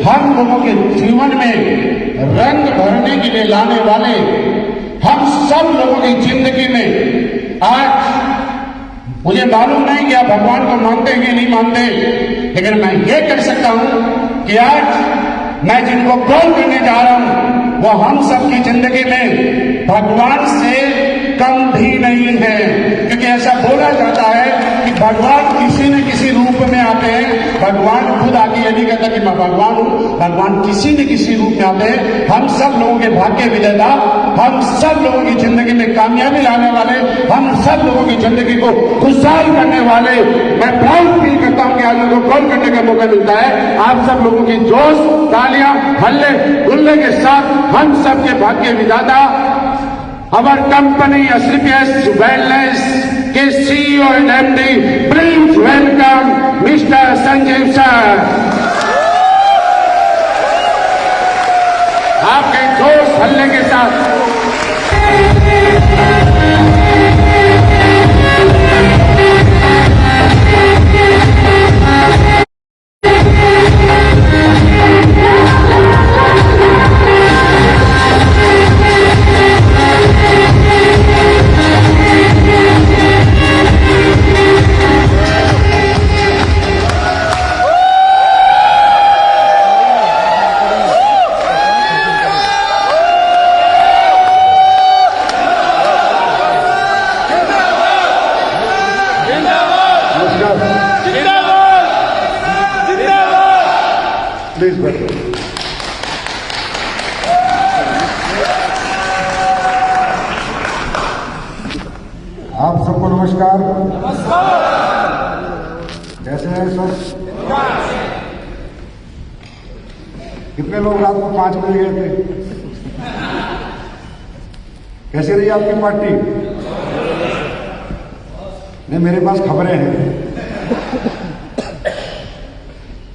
हम लोगों के जीवन में रंग भरने के लिए लाने वाले, हम सब लोगों की जिंदगी में आज मुझे मालूम नहीं कि आप भगवान को मानते हैं कि नहीं मानते, लेकिन मैं ये कह सकता हूं कि आज मैं जिनको कॉल करने जा रहा हूं वो हम सबकी जिंदगी में भगवान से कम भी नहीं है। क्योंकि ऐसा बोला जाता है कि भगवान किसी न किसी रूप में आते हैं। भगवान खुद आके ये नहीं कहता कि मैं भगवान हूं, भगवान किसी न किसी रूप में आते हैं। हम सब लोगों के भाग्य विधाता, हम सब लोगों की जिंदगी में कामयाबी लाने वाले, हम सब लोगों की जिंदगी को खुशहाल करने वाले। मैं प्राउड फील करता हूं कि आज लोगों को कॉल करने का मौका मिलता है। आप सब लोगों की जोश, तालियां, हल्ले गुल्ले के साथ हम सब के भाग्य विधाता, our company SCPS Wellness के CEO and MD, please welcome Mr. Sanjeev sir। आपके जोश हल्ले के साथ प्लीज बैठो। आप सबको नमस्कार। कैसे हैं सब? कितने लोग रात को 5 बजे गए थे? कैसी रही आपकी पार्टी? नहीं, मेरे पास खबरें हैं।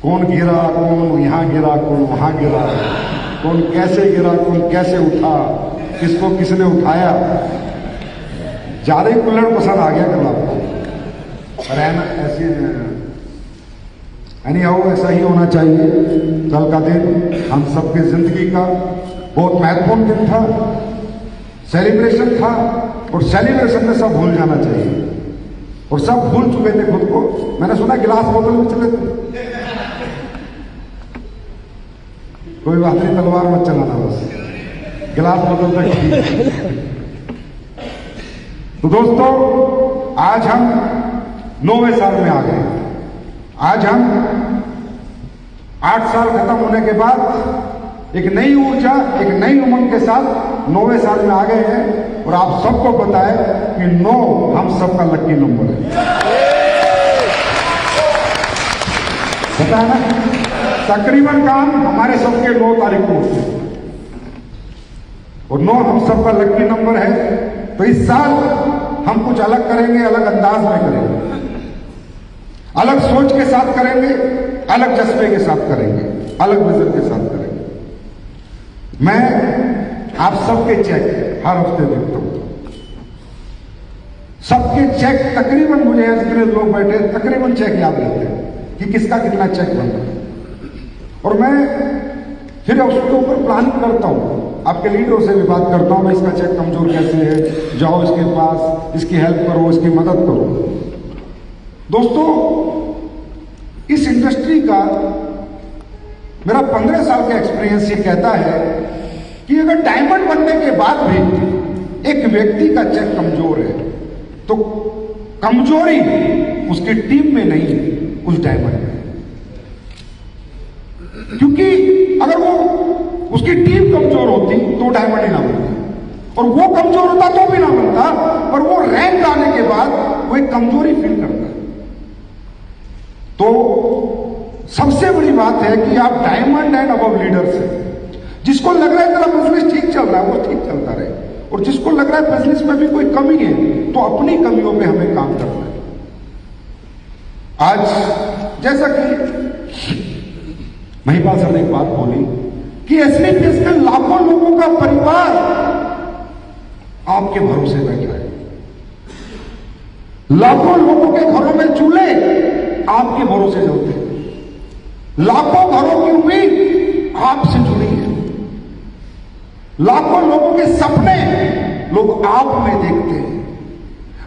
कौन गिरा, कौन यहां गिरा, कौन वहां गिरा, कौन कैसे गिरा, कौन कैसे उठा, किसको किसने उठाया। ज्यादा ही कुल्हड़ पसंद आ गया कल आपको। और है ना ऐसी ऐसा ही होना चाहिए। कल का दिन हम सबकी जिंदगी का बहुत महत्वपूर्ण दिन था, सेलिब्रेशन था, और सेलिब्रेशन में सब भूल जाना चाहिए। और सब भूल चुके थे खुद को। मैंने सुना गिलास बोतल में चले थे। कोई बात नहीं, तलवार मत चलाना, बस गिलास बोतल तक ठीक। तो दोस्तों, आज हम 9वें साल में आ गए। आज हम 8 साल खत्म होने के बाद एक नई ऊर्जा, एक नई उमंग के साथ 9वें साल में आ गए हैं। और आप सबको पता है कि 9 हम सबका लकी नंबर है। पता है ना? तकरीबन काम हमारे सबके 9 तारीख को होते हैं और 9 हम सबका लकी नंबर है। तो इस साल हम कुछ अलग करेंगे, अलग अंदाज में करेंगे, अलग सोच के साथ करेंगे, अलग जज्बे के साथ करेंगे, अलग विजन के साथ करेंगे। मैं आप सबके चेक हर हफ्ते देखता हूं। सबके चेक तकरीबन, मुझे जितने लोग बैठे तकरीबन चेक याद रहते हैं कि किसका कितना चेक बन रहा है। और मैं फिर उसके ऊपर प्लानिंग करता हूं, आपके लीडरों से भी बात करता हूं, इसका चेक कमजोर कैसे है, जाओ इसके पास, इसकी हेल्प करो, इसकी मदद करो। दोस्तों, इस इंडस्ट्री का मेरा 15 साल का एक्सपीरियंस ये कहता है कि अगर डायमंड बनने के बाद भी एक व्यक्ति का चेक कमजोर है तो कमजोरी उसकी टीम में नहीं है, उस डायमंड में। क्योंकि अगर वो उसकी टीम कमजोर होती तो डायमंड ही ना बनता, और वो कमजोर होता तो भी ना बनता। और वो रैंक आने के बाद वो एक कमजोरी फील करता है। तो सबसे बड़ी बात है कि आप डायमंड एंड अबव लीडर्स हैं। जिसको लग रहा है तेरा बिजनेस ठीक चल रहा है वो ठीक चलता रहे, और जिसको लग रहा है बिजनेस में भी कोई कमी है तो अपनी कमियों पे हमें काम करना है। आज जैसा कि महिपाल सर ने एक बात बोली कि एसपीपीएस के लाखों लोगों का परिवार आपके भरोसे बैठा है। लाखों लोगों के घरों में चूल्हे आपके भरोसे जलते हैं। लाखों घरों की उम्मीद लाखों लोगों के सपने लोग आप में देखते हैं।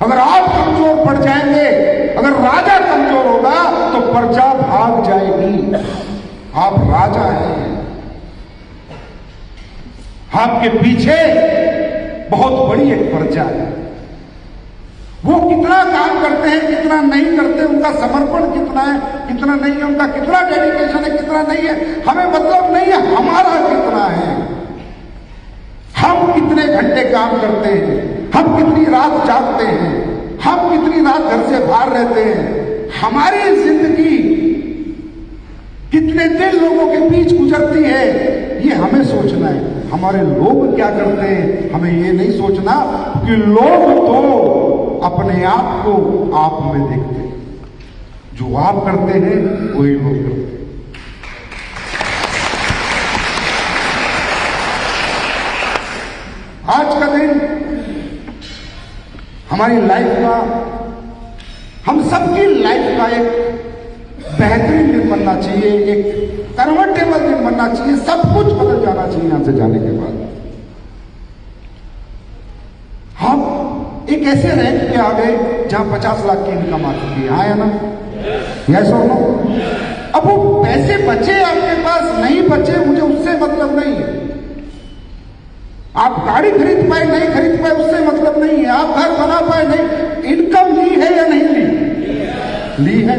अगर आप कमजोर पड़ जाएंगे, अगर राजा कमजोर होगा तो प्रजा भाग जाएगी। आप राजा हैं, आपके पीछे बहुत बड़ी एक प्रजा है। वो कितना काम करते हैं, कितना नहीं करते, उनका समर्पण कितना है, कितना नहीं है, उनका कितना डेडिकेशन है, कितना नहीं है, हमें मतलब नहीं है, हमारा कितना है। हम कितने घंटे काम करते हैं, हम कितनी रात जागते हैं, हम कितनी रात घर से बाहर रहते हैं, हमारी जिंदगी कितने दिन लोगों के बीच गुजरती है, ये हमें सोचना है। हमारे लोग क्या करते हैं हमें ये नहीं सोचना, कि लोग तो अपने आप को आप में देखते हैं। जो आप करते हैं वही लोग करते हैं। आज का दिन हमारी लाइफ का, हम सबकी लाइफ का एक बेहतरीन दिन बनना चाहिए, एक कन्वर्टेबल दिन बनना चाहिए। सब कुछ बदल जाना चाहिए यहां से जाने के बाद। हम एक ऐसे रैंक पे आ गए जहां 50 लाख की इनकम आ चुकी है। आया ना? यस और नो? अब वो पैसे बचे आपके पास, नहीं बचे, मुझे उससे मतलब नहीं है। आप गाड़ी खरीद पाए नहीं खरीद पाए उससे मतलब नहीं है। आप घर बना पाए नहीं, इनकम ली है या नहीं ली? ली है।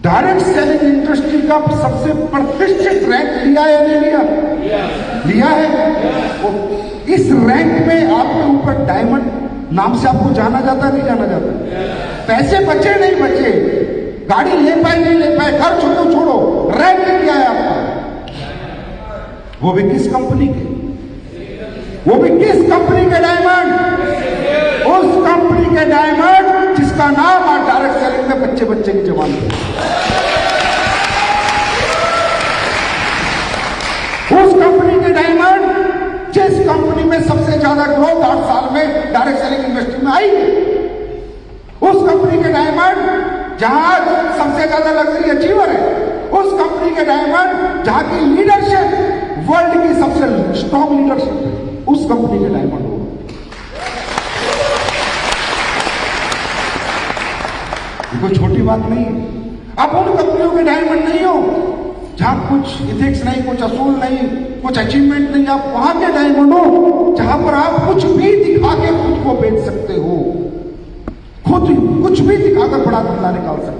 डायरेक्ट सेलिंग इंडस्ट्री का सबसे प्रतिष्ठित रैंक लिया या नहीं लिया? लिया है। इस रैंक में आपके ऊपर डायमंड नाम से आपको जाना जाता नहीं जाना जाता? पैसे बचे नहीं बचे, गाड़ी ले पाए नहीं ले पाए, घर छोड़ो छोड़ो, रैंक क्या है आपका? वो भी किस कंपनी के? वो भी किस कंपनी के डायमंड? उस कंपनी के डायमंड जिसका नाम आज डायरेक्ट सेलिंग में बच्चे बच्चे की जवान है। उस कंपनी के डायमंड जिस कंपनी में सबसे ज्यादा ग्रोथ 8 साल में डायरेक्ट सेलिंग इंडस्ट्री में आई, उस कंपनी के डायमंड जहां सबसे ज्यादा लग्जरी अचीवर है, उस कंपनी के डायमंड जहां की लीडरशिप वर्ल्ड की सबसे स्ट्रॉन्ग लीडरशिप है, उस कंपनी के डायमंड हो। ये कोई छोटी बात नहीं है। आप उन कंपनियों के डायमंड नहीं हो जहां कुछ इथिक्स नहीं, कुछ असूल नहीं, कुछ अचीवमेंट नहीं। आप वहां के डायमंड हो जहां पर आप कुछ भी दिखा के खुद को बेच सकते हो, खुद कुछ भी दिखाकर बड़ा धंधा निकाल सकते हो।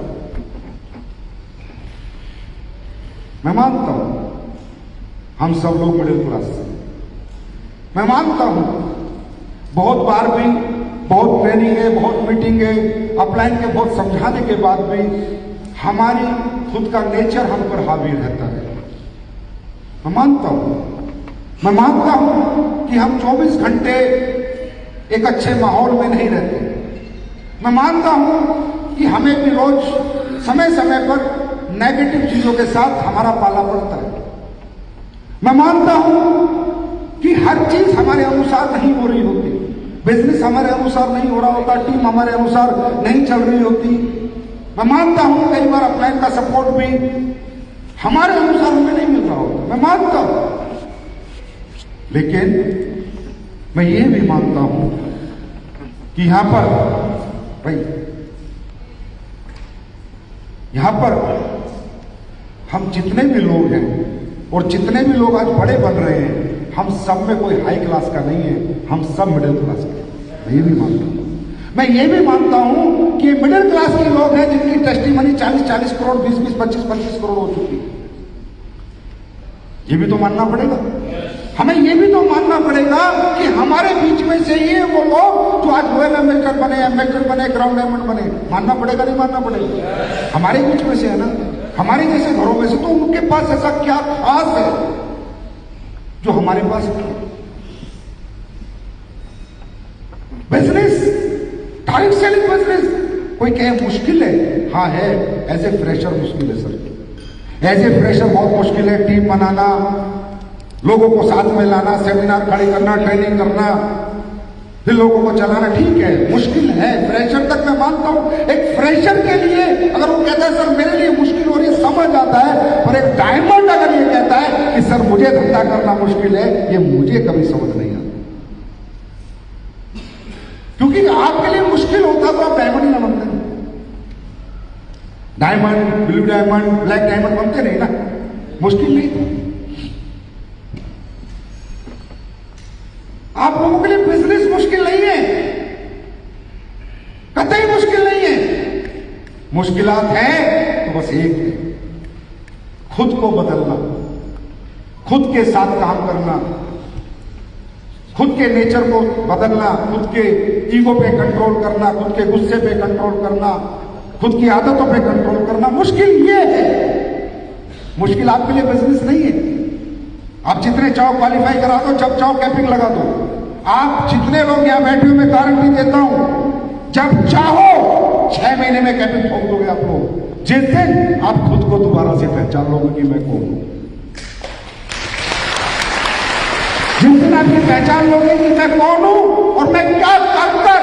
मैं मानता हूं हम सब लोग मिडिल क्लास से, मैं मानता हूं बहुत बार भी, बहुत ट्रेनिंग है, बहुत मीटिंग है, अपलाइन के बहुत समझाने के बाद भी हमारी खुद का नेचर हम पर हावी रहता है। मैं मानता हूं कि हम 24 घंटे एक अच्छे माहौल में नहीं रहते। मैं मानता हूं कि हमें भी रोज समय समय पर नेगेटिव चीजों के साथ हमारा पाला पड़ता है। मैं मानता हूं कि हर चीज हमारे अनुसार नहीं हो रही होती, बिजनेस हमारे अनुसार नहीं हो रहा होता, टीम हमारे अनुसार नहीं चल रही होती। मैं मानता हूं कई बार अपलाइन का सपोर्ट भी हमारे अनुसार हमें नहीं मिल रहा होता, मैं मानता हूं। लेकिन मैं ये भी मानता हूं कि यहां पर हम जितने भी लोग हैं और जितने भी लोग आज बड़े बन रहे हैं, हम सब में कोई हाई क्लास का नहीं है, हम सब मिडिल क्लास के। मैं ये भी मानता हूं, मैं ये भी मानता हूं कि मिडिल क्लास के लोग हैं जिनकी टेस्टिमनी 40-40 करोड़, 20-20, 25-25 करोड़ हो चुकी है। ये भी तो मानना पड़ेगा, हमें ये भी तो मानना पड़ेगा कि हमारे बीच में से ये वो लोग जो आज रोयल एम्बेसडर बने, एम्बेसडर बने, क्राउन डायमंड बने, मानना पड़ेगा नहीं मानना पड़ेगा? हमारे बीच में से है ना, हमारे जैसे घरों में से। तो उनके पास ऐसा क्या खास है जो हमारे पास नहीं? बिजनेस, डायरेक्ट सेलिंग बिजनेस, कोई कहे मुश्किल है, हाँ है। एज ए फ्रेशर मुश्किल है सर, एज ए फ्रेशर बहुत मुश्किल है। टीम बनाना, लोगों को साथ में लाना, सेमिनार खड़ी करना, ट्रेनिंग करना, फिर लोगों को चलाना, ठीक है मुश्किल है। फ्रेशर तक मैं मानता हूं, एक फ्रेशर के लिए अगर वो कहता है सर मेरे लिए मुश्किल हो रही है, समझ आता है। पर एक डायमंड अगर ये कहता है कि सर मुझे धंधा करना मुश्किल है, ये मुझे कभी समझ नहीं आता। क्योंकि आपके लिए मुश्किल होता तो आप डायमंड ही ना बनते। Diamond, blue diamond, black diamond बनते नहीं ना, मुश्किल नहीं था। आप लोगों के लिए बिजनेस मुश्किल नहीं है, कतई मुश्किल नहीं है। मुश्किलात है तो बस एक है, खुद को बदलना, खुद के साथ काम करना, खुद के नेचर को बदलना, खुद के ईगो पे कंट्रोल करना, खुद के गुस्से पे कंट्रोल करना, खुद की आदतों पे कंट्रोल करना। मुश्किल ये है, मुश्किल आपके लिए बिजनेस नहीं है। आप जितने चाहो क्वालिफाई करा दो, जब चाहो कैपिंग लगा दो। आप जितने लोग यहां बैठे हुए, मैं गारंटी देता हूं, जब चाहो 6 महीने में कैपिंग ठोक दोगे आप लोग। जिस दिन आप खुद को दोबारा से पहचान लोगे कि मैं कौन हूं, जिस दिन आप ये पहचान लोगे कि मैं कौन हूं और मैं क्या कर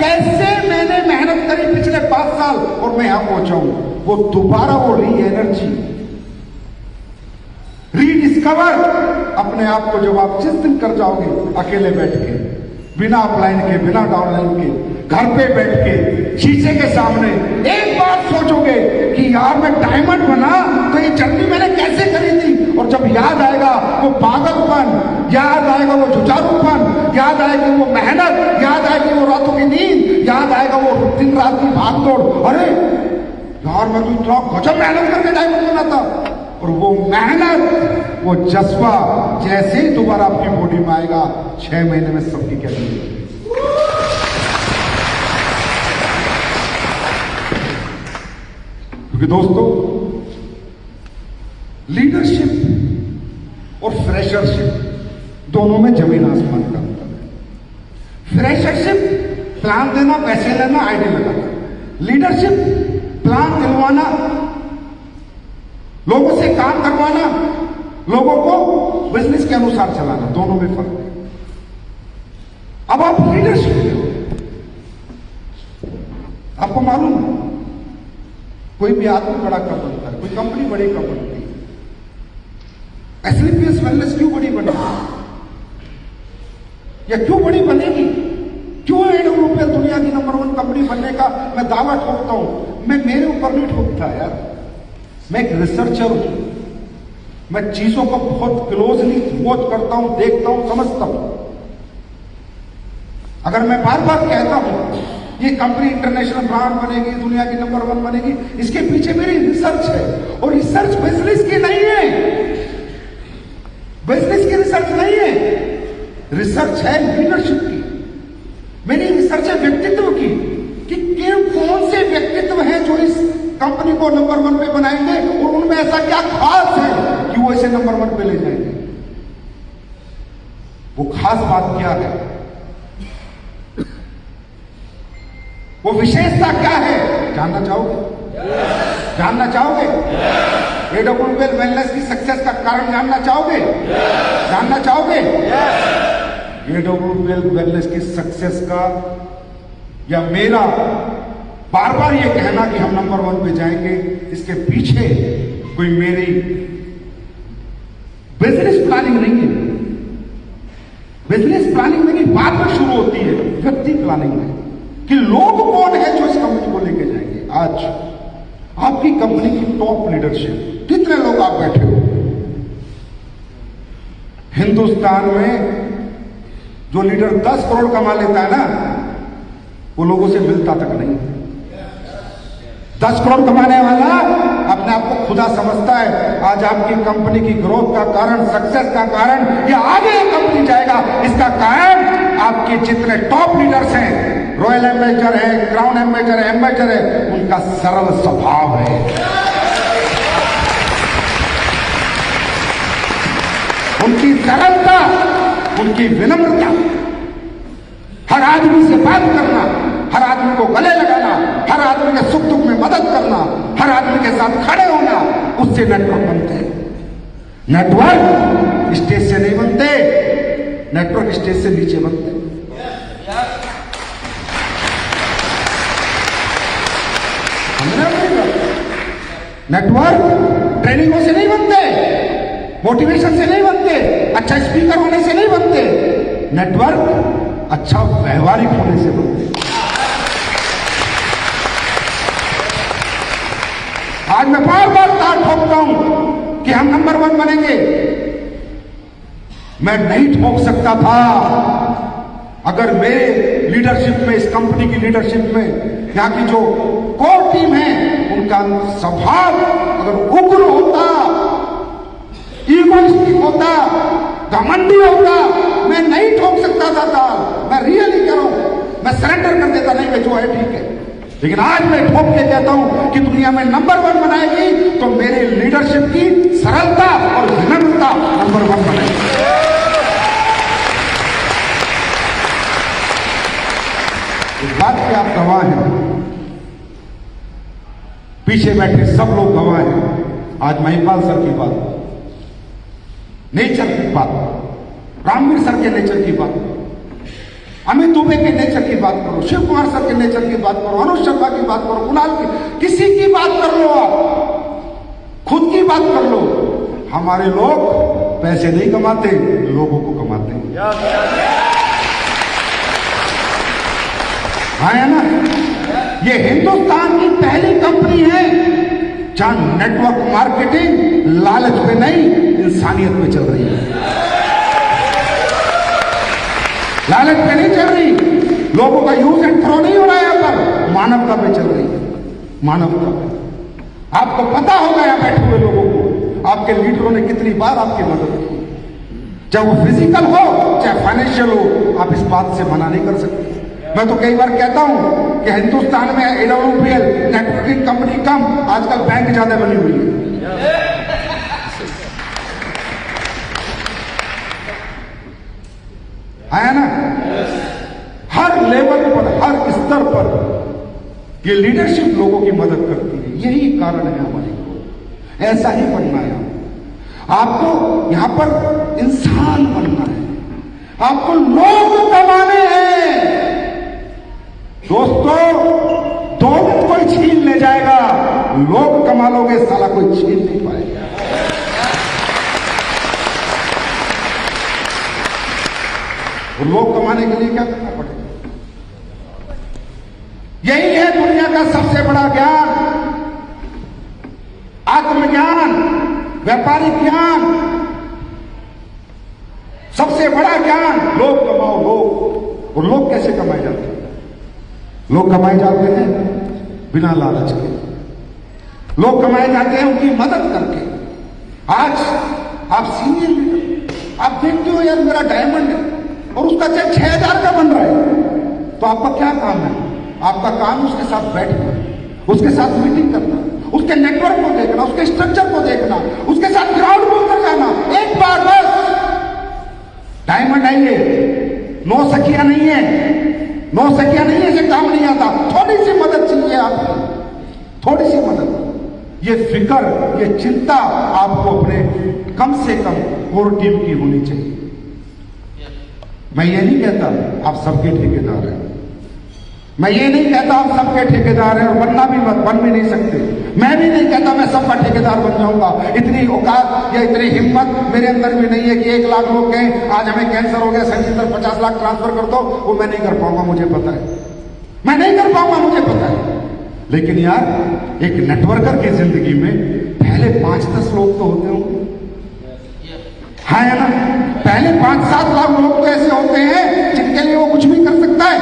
कैसे मैंने मेहनत करी पिछले 5 साल और मैं यहां पहुंचा हूं, वो दोबारा वो री एनर्जी, रीडिस्कवर अपने आप को जब आप जिस दिन कर जाओगे, अकेले बैठ के, बिना अपलाइन के, बिना डाउनलाइन के, घर पे बैठ के शीशे के सामने एक बात सोचोगे कि यार मैं डायमंड बना तो ये जर्नी मैंने कैसे करी थी। और जब याद आएगा वो पागलपन, याद आएगा वो जुझारूपन, याद आएगी वो मेहनत, याद आएगी वो रातों की नींद, याद आएगा वो दिन रात की भागदौड़। अरे यार मैं तो इतना गजब मेहनत करके डायमंड बना था। और वो मेहनत, वो जज्बा जैसे ही दोबारा आपकी बॉडी में आएगा, 6 महीने में सबकी क्या जिंदगी। क्योंकि दोस्तों, लीडरशिप और फ्रेशरशिप दोनों में जमीन आसमान का अंतर है। फ्रेशरशिप प्लान देना, पैसे लेना, आईडी लगाना। लीडरशिप प्लान दिलवाना, लोगों से काम करवाना, लोगों को बिजनेस के अनुसार चलाना, दोनों में फर्क है। अब आप लीडरशिप में हो, आपको मालूम है कोई भी आदमी बड़ा कब बनता है, कोई कंपनी बड़ी कब बनती है। एसलीपीएस वेलनेस क्यों बड़ी बनी या क्यों बड़ी बनेगी? क्यों AWL दुनिया की नंबर 1 कंपनी बनने का मैं दावा ठोकता हूं? मैं मेरे ऊपर नहीं ठोकता यार, मैं एक रिसर्चर हूं, मैं चीजों को बहुत क्लोजली वॉच करता हूं, देखता हूं, समझता हूं। अगर मैं बार बार कहता हूं ये कंपनी इंटरनेशनल ब्रांड बनेगी, दुनिया की नंबर 1 बनेगी, इसके पीछे मेरी रिसर्च है। और रिसर्च बिजनेस की नहीं है, बिजनेस की रिसर्च नहीं है, रिसर्च है लीडरशिप की। मेरी रिसर्च है व्यक्तित्व की, कि कौन से व्यक्तित्व हैं जो इस कंपनी को नंबर 1 पे बनाएंगे और उनमें ऐसा क्या खास है कि वो इसे नंबर 1 पे ले जाएंगे। वो खास बात क्या है, वो विशेषता क्या है, जानना चाहोगे? जानना चाहोगे? AWL वेलनेस की सक्सेस का कारण जानना चाहोगे? जानना चाहोगे? AWL वेलनेस की सक्सेस का या मेरा बार बार ये कहना कि हम नंबर 1 पे जाएंगे, इसके पीछे कोई मेरी बिजनेस प्लानिंग नहीं है। बिजनेस प्लानिंग मेरी बाद में शुरू होती है, व्यक्ति प्लानिंग में, कि लोग कौन है जो इस कंपनी को लेके जाएंगे। आज आपकी कंपनी की टॉप लीडरशिप, कितने लोग आप बैठे हो हिंदुस्तान में, जो लीडर 10 करोड़ कमा लेता है ना, वो लोगों से मिलता तक नहीं। 10 करोड़ कमाने वाला अपने आप को खुदा समझता है। आज आपकी कंपनी की ग्रोथ का कारण, सक्सेस का कारण, या आगे ये कंपनी जाएगा, इसका कारण आपके जितने टॉप लीडर्स हैं, रॉयल एम्बेसडर है, क्राउन एम्बेसडर है, उनका सरल स्वभाव है। उनकी सरलता, उनकी विनम्रता, हर आदमी से बात करना, हर आदमी को गले लगाना, हर आदमी के सुख दुख में मदद करना, हर आदमी के साथ खड़े होना, उससे नेटवर्क बनते हैं। नेटवर्क स्टेज से नहीं बनते, नेटवर्क स्टेज से नीचे बनते। नेटवर्क ट्रेनिंगों से नहीं बनते, मोटिवेशन से नहीं बनते, अच्छा स्पीकर होने से नहीं बनते, नेटवर्क अच्छा व्यवहारिक होने से बनते। आज मैं बार बार ताल ठोकता हूं कि हम नंबर 1 बनेंगे। मैं नहीं ठोक सकता था अगर मेरे लीडरशिप में, इस कंपनी की लीडरशिप में, यहां की जो कोर टीम है उनका स्वभाव अगर उग्र होता, ईगोइस्टिक होता, घमंडी होता, मैं नहीं ठोक सकता था ताल। मैं रियली कह रहा हूं, मैं सरेंडर कर देता, नहीं मैं जो है ठीक है। लेकिन आज मैं ठोक के कहता हूं कि दुनिया में नंबर 1 बनाएगी तो मेरे लीडरशिप की सरलता और विनम्रता नंबर 1 बनाएगी। इस बात के आप गवाह हैं, पीछे बैठे सब लोग गवाह हैं। आज महिपाल सर की बात, नेचर की बात, रामवीर सर के नेचर की बात, अमित दुबे के नेचर की बात करो, शिव कुमार सर के नेचर की बात करो, अनुज शर्मा की बात करो, कुणाल की, किसी की बात कर लो, आप खुद की बात कर लो। हमारे लोग पैसे नहीं कमाते, लोगों को कमाते हैं। हाँ है ना? ये हिंदुस्तान की पहली कंपनी है जहां नेटवर्क मार्केटिंग लालच पे नहीं, इंसानियत पे चल रही है। लालच पे नहीं चल रही, लोगों का यूज एंड थ्रो नहीं हो रहा है यहां पर, मानवता पे चल रही है। मानवता पे आपको पता होगा यहां बैठे हुए लोगों को, आपके लीडरों ने कितनी बार आपकी मदद की, चाहे वो फिजिकल हो चाहे फाइनेंशियल हो, आप इस बात से मना नहीं कर सकते। मैं तो कई बार कहता हूं कि हिंदुस्तान में AWPL नेटवर्किंग कंपनी कम, आजकल बैंक ज्यादा बनी हुई है। है ना? हर लेवल पर, हर स्तर पर ये लीडरशिप लोगों की मदद करती है। यही कारण है हमारी को ऐसा ही बनना है। आपको यहां पर इंसान बनना है, आपको लोग कमाने हैं। दोस्तों, 2 दिन कोई छीन ले जाएगा, लोग कमा लोगे साला कोई छीन नहीं पाएगा। और लोग कमाने के लिए क्या करना पड़ेगा? यही है दुनिया का सबसे बड़ा ज्ञान, आत्मज्ञान, व्यापारिक ज्ञान, सबसे बड़ा ज्ञान। लोग कमाओ, लोग। और लोग कैसे कमाए जाते हैं? लोग कमाए जाते हैं बिना लालच के, लोग कमाए जाते हैं उनकी मदद करके। आज आप सीनियर लीडर, आप देखते हो यार मेरा डायमंड है और उसका चेक 6000 का बन रहा है, तो आपका क्या काम है? आपका काम उसके साथ बैठना, उसके साथ मीटिंग करना, उसके नेटवर्क को देखना, उसके स्ट्रक्चर को देखना, उसके साथ ग्राउंड बोल कर जाना। एक बार बस डायमंड है ये, 9 सखियां नहीं है, 9 सखियां नहीं है, इसे काम नहीं आता। थोड़ी सी मदद चाहिए आपकी, थोड़ी सी मदद। ये फिक्र, ये चिंता आपको अपने कम से कम कोर टीम की होनी चाहिए। मैं ये नहीं कहता आप सबके ठेकेदार हैं, मैं ये नहीं कहता आप सबके ठेकेदार हैं, और बनना भी बन भी नहीं सकते। मैं भी नहीं कहता मैं सबका ठेकेदार बन जाऊंगा। इतनी औकात या इतनी हिम्मत मेरे अंदर भी नहीं है कि 1 लाख लोग कहें आज हमें कैंसर हो गया, संजीव सर 50 लाख ट्रांसफर कर दो। वो मैं नहीं कर पाऊंगा, मुझे पता है, मैं नहीं कर पाऊंगा, मुझे पता है। लेकिन यार एक नेटवर्कर की जिंदगी में पहले 5-10 लोग तो होते होंगे, हाँ है ना? पहले 5-7 लाख लोग तो ऐसे होते हैं जिनके लिए वो कुछ भी कर सकता है।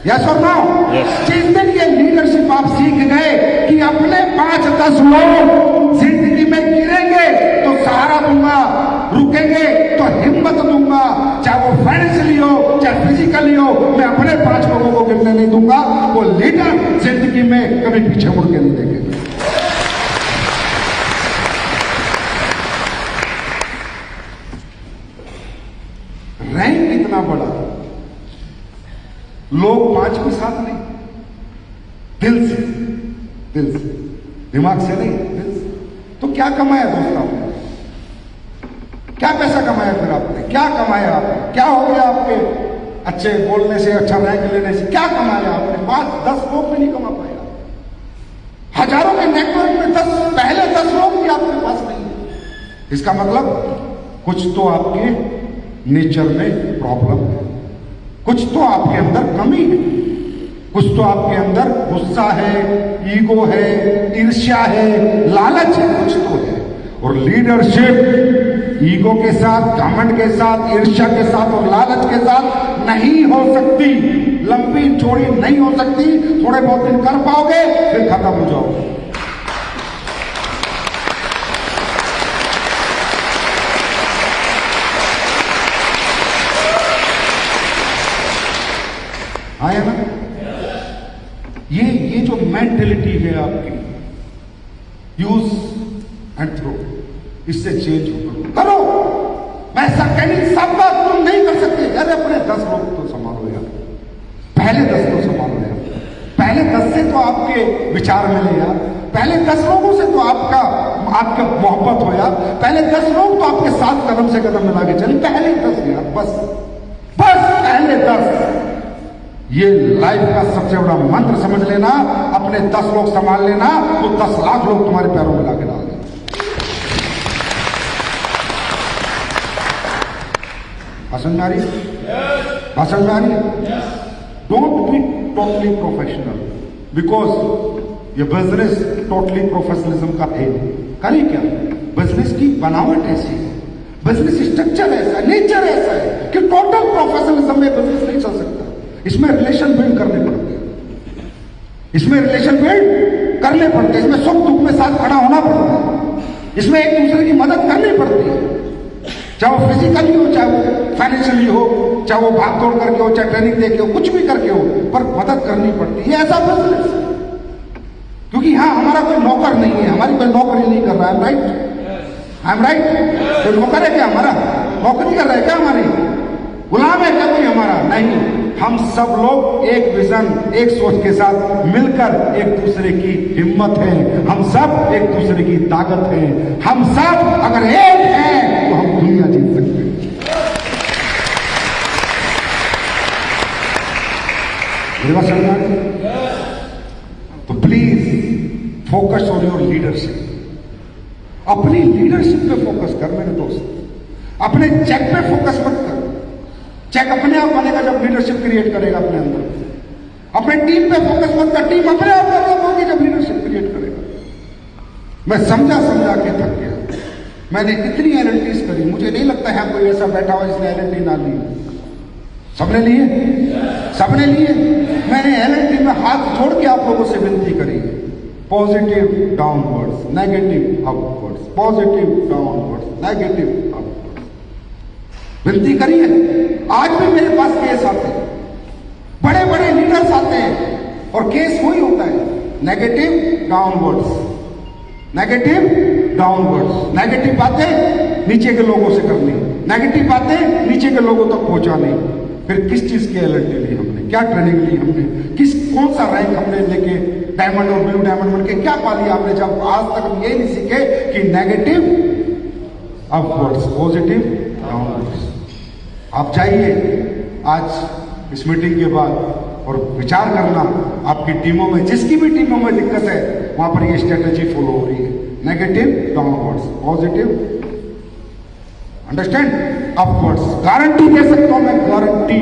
यस और नो? जिस दिन ये लीडरशिप आप सीख गए कि अपने 5-10 लोग जिंदगी में गिरेंगे तो सहारा दूंगा, रुकेंगे तो हिम्मत दूंगा, चाहे वो फाइनेंशियली हो चाहे फिजिकली हो, मैं अपने 5 लोगों को गिरने नहीं दूंगा। वो लीडर जिंदगी में कभी पीछे मुड़ के नहीं देंगे। रैंक इतना बड़ा, लोग 5 के साथ नहीं, दिल से, दिमाग से नहीं, दिल से। तो क्या कमाया दोस्त आपने? क्या पैसा कमाया फिर आपने? क्या कमाया आपने? क्या हो गया आपके अच्छे बोलने से, अच्छा रैंक लेने से? क्या कमाया आपने? 5-10 लोग भी नहीं कमा पाया। हजारों के नेटवर्क में पहले 10 लोग भी आपके पास नहीं है। इसका मतलब कुछ तो आपके नेचर में प्रॉब्लम है, कुछ तो आपके अंदर कमी है, कुछ तो आपके अंदर गुस्सा है, ईगो है, ईर्ष्या है, लालच है, कुछ तो है। और लीडरशिप ईगो के साथ, घमंड के साथ, ईर्ष्या के साथ और लालच के साथ नहीं हो सकती, लंबी चौड़ी नहीं हो सकती। थोड़े बहुत दिन कर पाओगे फिर खत्म हो जाओगे। आया ना? ये जो मेंटेलिटी है आपकी, यूज एंड थ्रो, इससे चेंज करो। मैं सब कह नहीं, सब बात तुम नहीं कर सकते। अरे अपने 10 लोग तो संभालो यार, पहले 10 तो संभालो यार, पहले 10 से तो आपके विचार मिले यार, पहले 10 लोगों से तो आपका मोहब्बत हो यार, पहले 10 लोग तो आपके साथ कदम से कदम मिला के चले, पहले 10 यार, बस पहले 10। ये लाइफ का सबसे बड़ा मंत्र समझ लेना। अपने 10 लोग संभाल लेना तो 10 लाख लोग तुम्हारे पैरों में लाके डाल देना। भाषण में आ रही है? भाषण में आ रही है? Don't be totally professional, because ये बिजनेस टोटली प्रोफेशनलिज्म का है। करें क्या? बिजनेस की बनावट ऐसी है, बिजनेस स्ट्रक्चर ऐसा है, नेचर ऐसा है कि टोटल प्रोफेशनलिज्म में बिजनेस नहीं चल सकता। इसमें रिलेशन बिल्ड करने पड़ते हैं, इसमें रिलेशन बिल्ड करने पड़ते हैं, इसमें सुख दुख में साथ खड़ा होना पड़ता है, इसमें एक दूसरे की मदद करनी पड़ती है, चाहे वो फिजिकली हो, चाहे वो फाइनेंशियली हो, चाहे वो भाग तोड़ करके हो, चाहे ट्रेनिंग देके हो, कुछ भी करके हो, पर मदद करनी पड़ती है। ऐसा बिजनेस, क्योंकि हाँ हमारा कोई नौकर नहीं है, हमारी कोई नौकरी नहीं कर रहा है, आई एम राइट? कोई नौकर है क्या हमारा? नौकरी कर रहा है क्या हमारी? गुलाम है क्या कोई हमारा? नहीं। हम सब लोग एक विजन, एक सोच के साथ मिलकर एक दूसरे की हिम्मत है, हम सब एक दूसरे की ताकत है, हम सब अगर एक हैं तो हम दुनिया जीत सकते हैं। मेरी बात समझ में? तो please focus on your leadership. अपनी लीडरशिप पे फोकस कर मेरे दोस्त, अपने चेक पे फोकस मत कर। चेक अपने आप बनेगा जब लीडरशिप क्रिएट करेगा अपने अंदर। अपने टीम पे फोकस मत कर, टीम अपने आप डेवलप होगी जब लीडरशिप क्रिएट करेगा। मैं समझा के थक गया। मैंने कितनी एलएलटीज करी, मुझे नहीं लगता है कोई ऐसा बैठा हुआ जिसने एलएलटी ना ली। सबने लिए, सबने लिए। मैंने एलएलटी में हाथ जोड़ के आप लोगों से विनती करी, positive downwards, negative upwards, positive downwards, negative upwards, विनती करी है। आज भी मेरे पास केस आते हैं, बड़े बड़े लीडर्स आते हैं और केस वही होता है, negative downwards, negative downwards. Negative बातें नीचे के लोगों से करनी, नेगेटिव बातें नीचे के लोगों तक पहुंचानी। फिर किस चीज की एलर्टी ली हमने, क्या ट्रेनिंग ली हमने, कौन सा रैंक हमने लेके डायमंड और ब्लू डायमंड बन के क्या पा लिया हमने, जब आज तक हम ये नहीं सीखे कि नेगेटिव अपवर्ड्स, पॉजिटिव डाउनवर्ड्स। आप जाइए आज इस मीटिंग के बाद और विचार करना, आपकी टीमों में, जिसकी भी टीमों में दिक्कत है वहां पर ये स्ट्रेटेजी फॉलो हो रही है, negative downwards, positive understand upwards. Guarantee दे सकता हूं मैं, गारंटी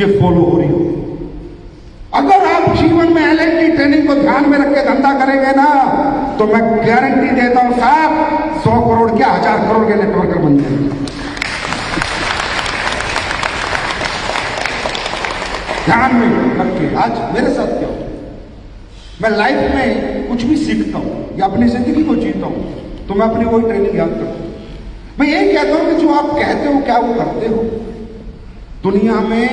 ये फॉलो हो रही हो। अगर आप जीवन में एलएलटी ट्रेनिंग को ध्यान में रख के धंधा करेंगे ना, तो मैं गारंटी देता हूं साहब 100 करोड़ क्या 1000 करोड़ के नेटवर्कर बन जाएंगे। ध्यान में रखिए। आज मेरे साथ क्या हो, मैं लाइफ में कुछ भी सीखता हूं या अपनी जिंदगी को जीता हूं तो मैं अपनी वही ट्रेनिंग याद करता हूं। मैं यही कहता हूं कि जो आप कहते हो क्या वो करते हो। दुनिया में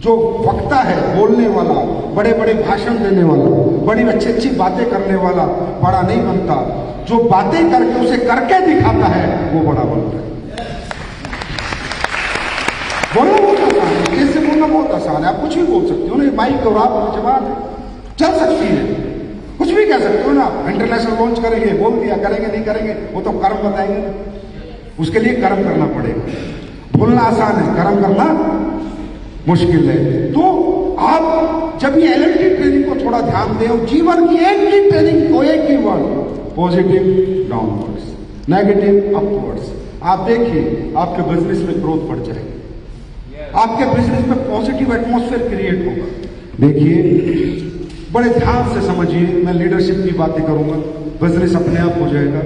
जो वक्ता है, बोलने वाला, बड़े बड़े भाषण देने वाला, बड़ी अच्छी अच्छी बातें करने वाला बड़ा नहीं बनता, जो बातें करके उसे करके दिखाता है वो बड़ा बनता है। बोलना बहुत आसान है, कैसे बोलना बहुत आसान है, आप कुछ भी बोल सकते हो ना, माइक और आप जवाब चल सकती है, कुछ भी कह सकते हो ना। इंटरनेशनल लॉन्च करेंगे, बोल दिया, करेंगे नहीं करेंगे वो तो कर्म बताएंगे, उसके लिए कर्म करना पड़ेगा। बोलना आसान है, कर्म करना मुश्किल है। तो आप जब ये एलएलटी ट्रेनिंग को थोड़ा ध्यान दें और जीवन की एक ही ट्रेनिंग को, एक ही word, positive downwards, negative upwards. आप देखिए आपके बिजनेस में ग्रोथ बढ़ जाएगी, आपके बिजनेस में पॉजिटिव एटमॉस्फेयर क्रिएट होगा। देखिए बड़े ध्यान से समझिए, मैं लीडरशिप की बातें करूंगा, बिजनेस अपने आप हो जाएगा।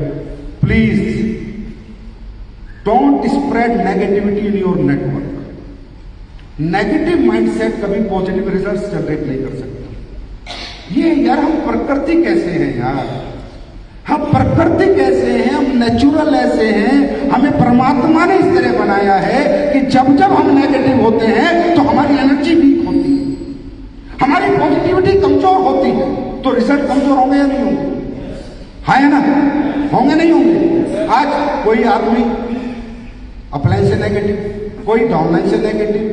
Please don't spread negativity in your network. Negative mindset कभी पॉजिटिव रिजल्ट्स जनरेट नहीं कर सकता। ये यार हम प्रकृति कैसे हैं यार, हम प्रकृति कैसे हैं, हम नेचुरल ऐसे हैं, हमें परमात्मा ने इस तरह बनाया है कि जब जब हम नेगेटिव होते हैं तो हमारी एनर्जी वीक होती है, हमारी पॉजिटिविटी कमजोर होती है, तो रिजल्ट कमजोर होंगे या नहीं होंगे? है ना, होंगे नहीं होंगे? आज कोई आदमी अपलाइन से नेगेटिव, कोई डाउनलाइन से नेगेटिव,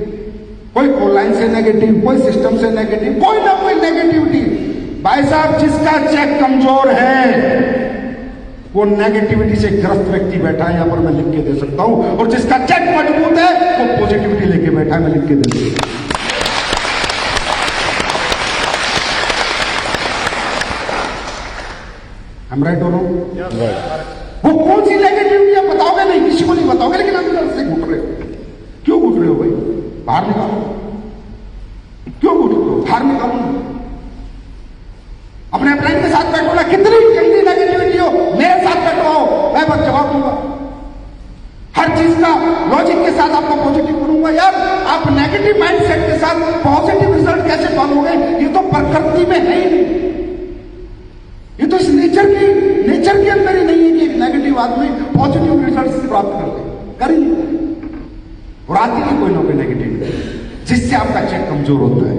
कोई कोलाइन से नेगेटिव, कोई सिस्टम से नेगेटिव, कोई ना कोई नेगेटिविटी। भाई साहब जिसका चेक कमजोर है वो नेगेटिविटी से ग्रस्त व्यक्ति बैठा है, यहां पर मैं लिख के दे सकता हूं, और जिसका चेक मजबूत है वो पॉजिटिविटी लेके बैठा है, मैं लिख के दे सकता हूं। हम राइट हो रहा हूं? वो कौन सी नेगेटिविटी आप बताओगे नहीं, किसी को नहीं बताओगे, लेकिन आप घर से घुट रहे हो। क्यों घुट रहे हो भाई? बाहर निकालो। क्यों घुट रहे हो? बाहर निकालो। अपने फ्रेंड के साथ बैठो ना, कितनी गंदी नेगेटिविटी हो, मेरे साथ बैठो आओ, मैं बस जवाब दूंगा। हर चीज का लॉजिक के साथ आपको पॉजिटिव करूंगा। यार आप नेगेटिव माइंडसेट के साथ पॉजिटिव रिजल्ट कैसे पालोगे? ये तो प्रकृति में है ही नहीं, ये तो इस नेचर के अंदर ही नहीं है कि एक नेगेटिव आदमी पॉजिटिव रिजल्ट प्राप्त कर ले, कर ही नहीं। और आती है कोई ना कोई नेगेटिव जिससे आपका चेक कमजोर होता है।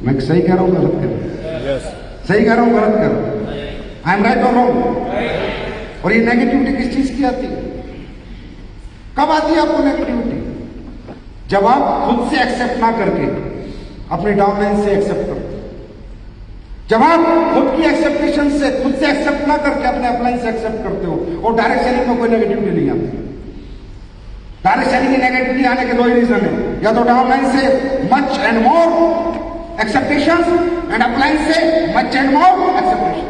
मैं सही कह रहा हूं गलत कह रहा हूं? सही कह रहा हूं गलत कर रहा हूं? आई एम राइट और रॉन्ग? और ये नेगेटिविटी किस चीज की आती है? कब आती है आपको नेगेटिविटी? जब आप खुद से एक्सेप्ट ना करके अपनी डाउनलाइन से एक्सेप्ट करते, जब आप खुद की एक्सेप्टेशन से, खुद से एक्सेप्ट ना करके अपने अपलाइन से एक्सेप्ट करते हो, और डायरेक्ट सेलिंग में कोई नेगेटिविटी नहीं आती। डायरेक्ट सेलिंग की नेगेटिविटी आने के दो ही रीजन है, या तो डाउनलाइन से मच एंड मोर एक्सेप्टेशंस एंड अपलाइन से मच एंड मोर एक्सेप्टेशंस।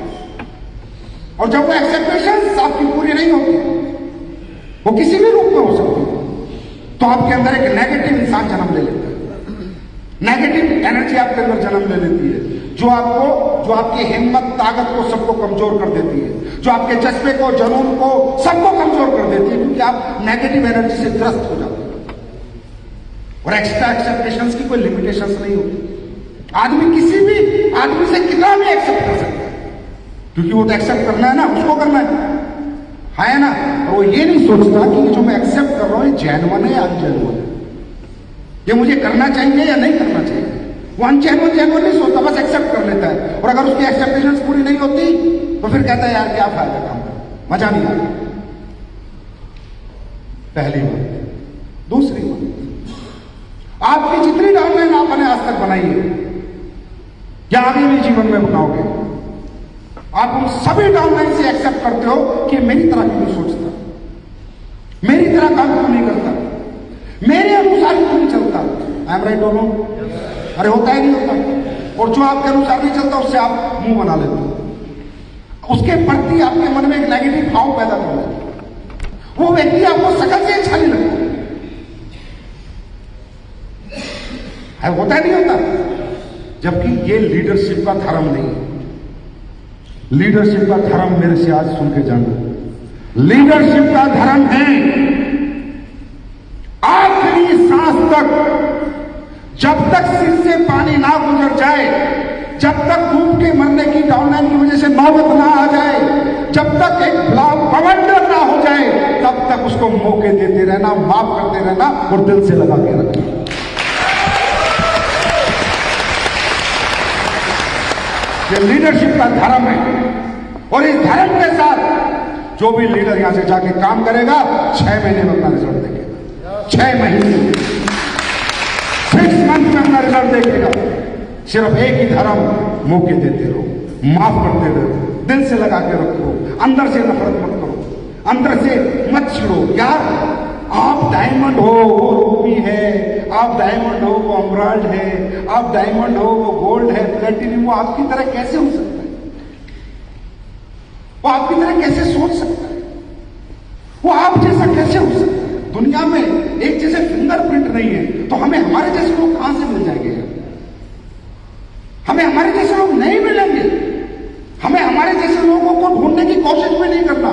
और जब वो एक्सेप्टेशंस आपकी पूरी नहीं होती, वो किसी भी रूप में हो सकती है, तो आपके अंदर एक नेगेटिव इंसान जन्म ले लेता है, नेगेटिव एनर्जी आपके अंदर जन्म ले लेती है, जो आपकी हिम्मत ताकत को सबको कमजोर कर देती है, जो आपके जज्बे को, जुनून को, सबको कमजोर कर देती है, क्योंकि आप नेगेटिव एनर्जी से ग्रस्त हो जाते हैं। और एक्स्ट्रा एक्सेप्टेशंस की कोई लिमिटेशंस नहीं होती। आदमी किसी भी आदमी से कितना भी एक्सेप्ट कर सकता है, क्योंकि वो तो एक्सेप्ट करना है ना, उसको करना है ना। और वो ये नहीं सोचता कि जो मैं एक्सेप्ट कर रहा हूं ये जेन्युइन है या अनजेन्युइन है, ये मुझे करना चाहिए या नहीं करना चाहिए। वो अनजेन्युइन जेन्युइन नहीं सोचता, बस एक्सेप्ट कर लेता है। और अगर उसकी एक्सेप्टेशंस पूरी नहीं होती तो फिर कहता है यार क्या फायदा काम कर, मजा नहीं आता। पहली बात। दूसरी बात, आपकी जितनी डाउनलाइन आपने आज तक बनाई है या आगे भी जीवन में बनाओगे, आप उन सभी डाउनलाइन से एक्सेप्ट करते हो कि मेरी तरह क्यों नहीं सोचता, मेरी तरह काम क्यों नहीं करता, मेरे अनुसार क्यों नहीं चलता। आई एम राइट और रॉन्ग? अरे होता ही नहीं होता। और जो आपके अनुसार नहीं चलता उससे आप मुंह बना लेते हो, उसके प्रति आपके मन में एक नेगेटिव भाव पैदा कर लेते हो, वो व्यक्ति आपको शकल से अच्छा नहीं लगता है, होता ही नहीं होता। जबकि ये लीडरशिप का धर्म नहीं है। लीडरशिप का धर्म मेरे से आज सुन के जाना, लीडरशिप का धर्म है आखिरी सांस तक, जब तक सिर से पानी ना गुजर जाए, जब तक डूब के मरने की डाउनलाइन की वजह से नौबत ना आ जाए, जब तक एक बवंडर ना हो जाए, तब तक उसको मौके देते रहना, माफ करते रहना और दिल से लगा के रखना। ये लीडरशिप का धर्म है। और इस धर्म के साथ जो भी लीडर यहां से जाके काम करेगा 6 महीने में अपना रिजल्ट देखेगा, 6 महीने 6 मंथ में अपना रिजल्ट देखेगा। सिर्फ एक ही धर्म, मौके देते रहो, माफ करते रहो, दिल से लगा के रखो, अंदर से नफरत मत करो, अंदर से मत छिड़ो। यार आप डायमंड हो, वो रूबी है, आप डायमंड हो, वो एमराल्ड है, आप डायमंड हो, वो गोल्ड है, प्लेटिनियम, वो आपकी तरह कैसे हो सकता है? वो आपकी तरह कैसे सोच सकता है? नहीं है तो हमें हमारे जैसे लोग कहां से मिल जाएंगे? हमें हमारे जैसे लोग नहीं मिलेंगे। हमें हमारे जैसे लोगों को ढूंढने की कोशिश भी नहीं करना,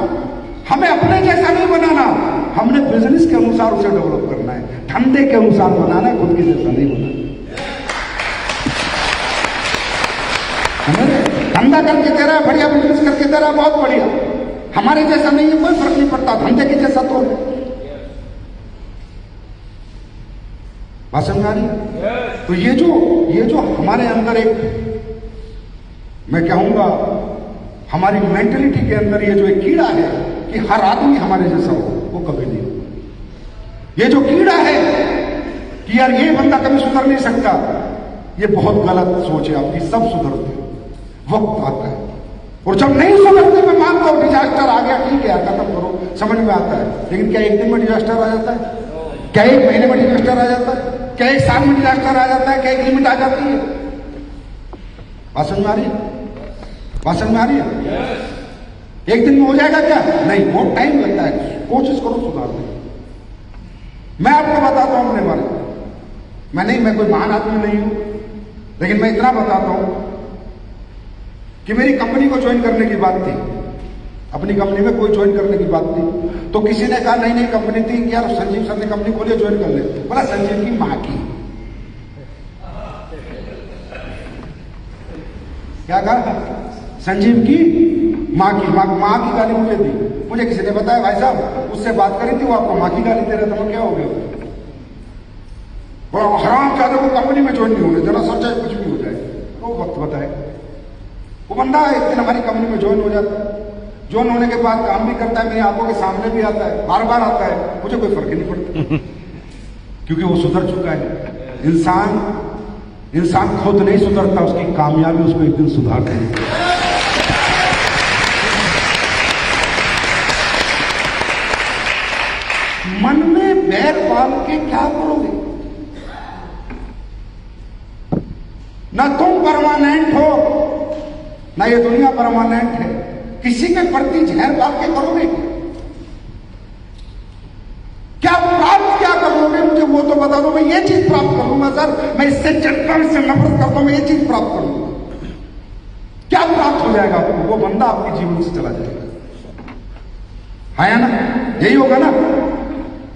हमें अपने जैसा नहीं बनाना, हमने बिजनेस के अनुसार उसे डेवलप करना है, धंधे के अनुसार बनाना है, खुद के जैसा नहीं बनाना। धंधा करके दे रहा है बढ़िया, बिजनेस करके दे रहा है बहुत बढ़िया, हमारे जैसा नहीं है कोई फर्क नहीं पड़ता, धंधे के जैसा तो है। बात समझ आ रही है? तो ये जो हमारे अंदर एक, मैं कहूंगा हमारी मेंटलिटी के अंदर ये जो एक कीड़ा है कि हर आदमी हमारे जैसा हो, वो कभी नहीं हो। ये जो कीड़ा है कि यार ये बंदा कभी सुधर नहीं सकता, ये बहुत गलत सोच है आपकी। सब सुधरते हैं, वक्त आता है, और जब नहीं सुधरते, मैं मानता हूं डिजास्टर आ गया, ठीक है खत्म करो, समझ में आता है। लेकिन क्या एक दिन में डिजास्टर आ जाता है? क्या एक महीने में डिजास्टर आ जाता है? क्या एक साल में डिजास्टर आ जाता है? क्या एक लिमिट आ जाती है? बात समझ में आ रही है? बात समझ में आ रही है? एक दिन में हो जाएगा क्या? नहीं, बहुत टाइम लगता है। कोशिश करो सुधारने। मैं आपको बताता हूं अपने बारे में, मैं कोई महान आदमी नहीं हूं, लेकिन मैं इतना बताता हूं कि मेरी कंपनी को ज्वाइन करने की बात थी, अपनी कंपनी में कोई ज्वाइन करने की बात थी, तो किसी ने कहा नहीं कंपनी थी कि यार संजीव सर ने कंपनी खोली, ज्वाइन कर ले। बोला संजीव की मां की, क्या कहा? संजीव की मां की गाली मुझे दी। मुझे किसी ने बताया भाई साहब उससे बात करी थी, वो आपको मां की गाली दे रहा था। मैं क्या हो गया? बोला हराम ज्यादा को कंपनी में ज्वाइन नहीं होने देना, सर चाहे कुछ भी हो जाए। वो वक्त बताए, वो बंदा एक दिन हमारी कंपनी में ज्वाइन हो जाता है, ज्वाइन होने के बाद काम भी करता है, मेरी आंखों के सामने भी आता है, बार बार आता है, मुझे कोई फर्क ही नहीं पड़ता क्योंकि वो सुधर चुका है। इंसान खुद नहीं सुधरता, उसकी कामयाबी उसको एक दिन सुधार देगी। मन में बैर पाल के क्या करोगे? ना तुम परमानेंट हो, ना ये दुनिया परमानेंट है। किसी के प्रति जहर डाल के करोगे क्या? प्राप्त क्या करोगे? मुझे वो तो बता दो। मैं ये चीज प्राप्त करूंगा सर, मैं इससे चलता हूं, इससे नफरत करता हूं, मैं ये चीज प्राप्त करूंगा। क्या प्राप्त हो जाएगा आपको? वो बंदा आपके जीवन से चला जाएगा। है ना? यही होगा ना,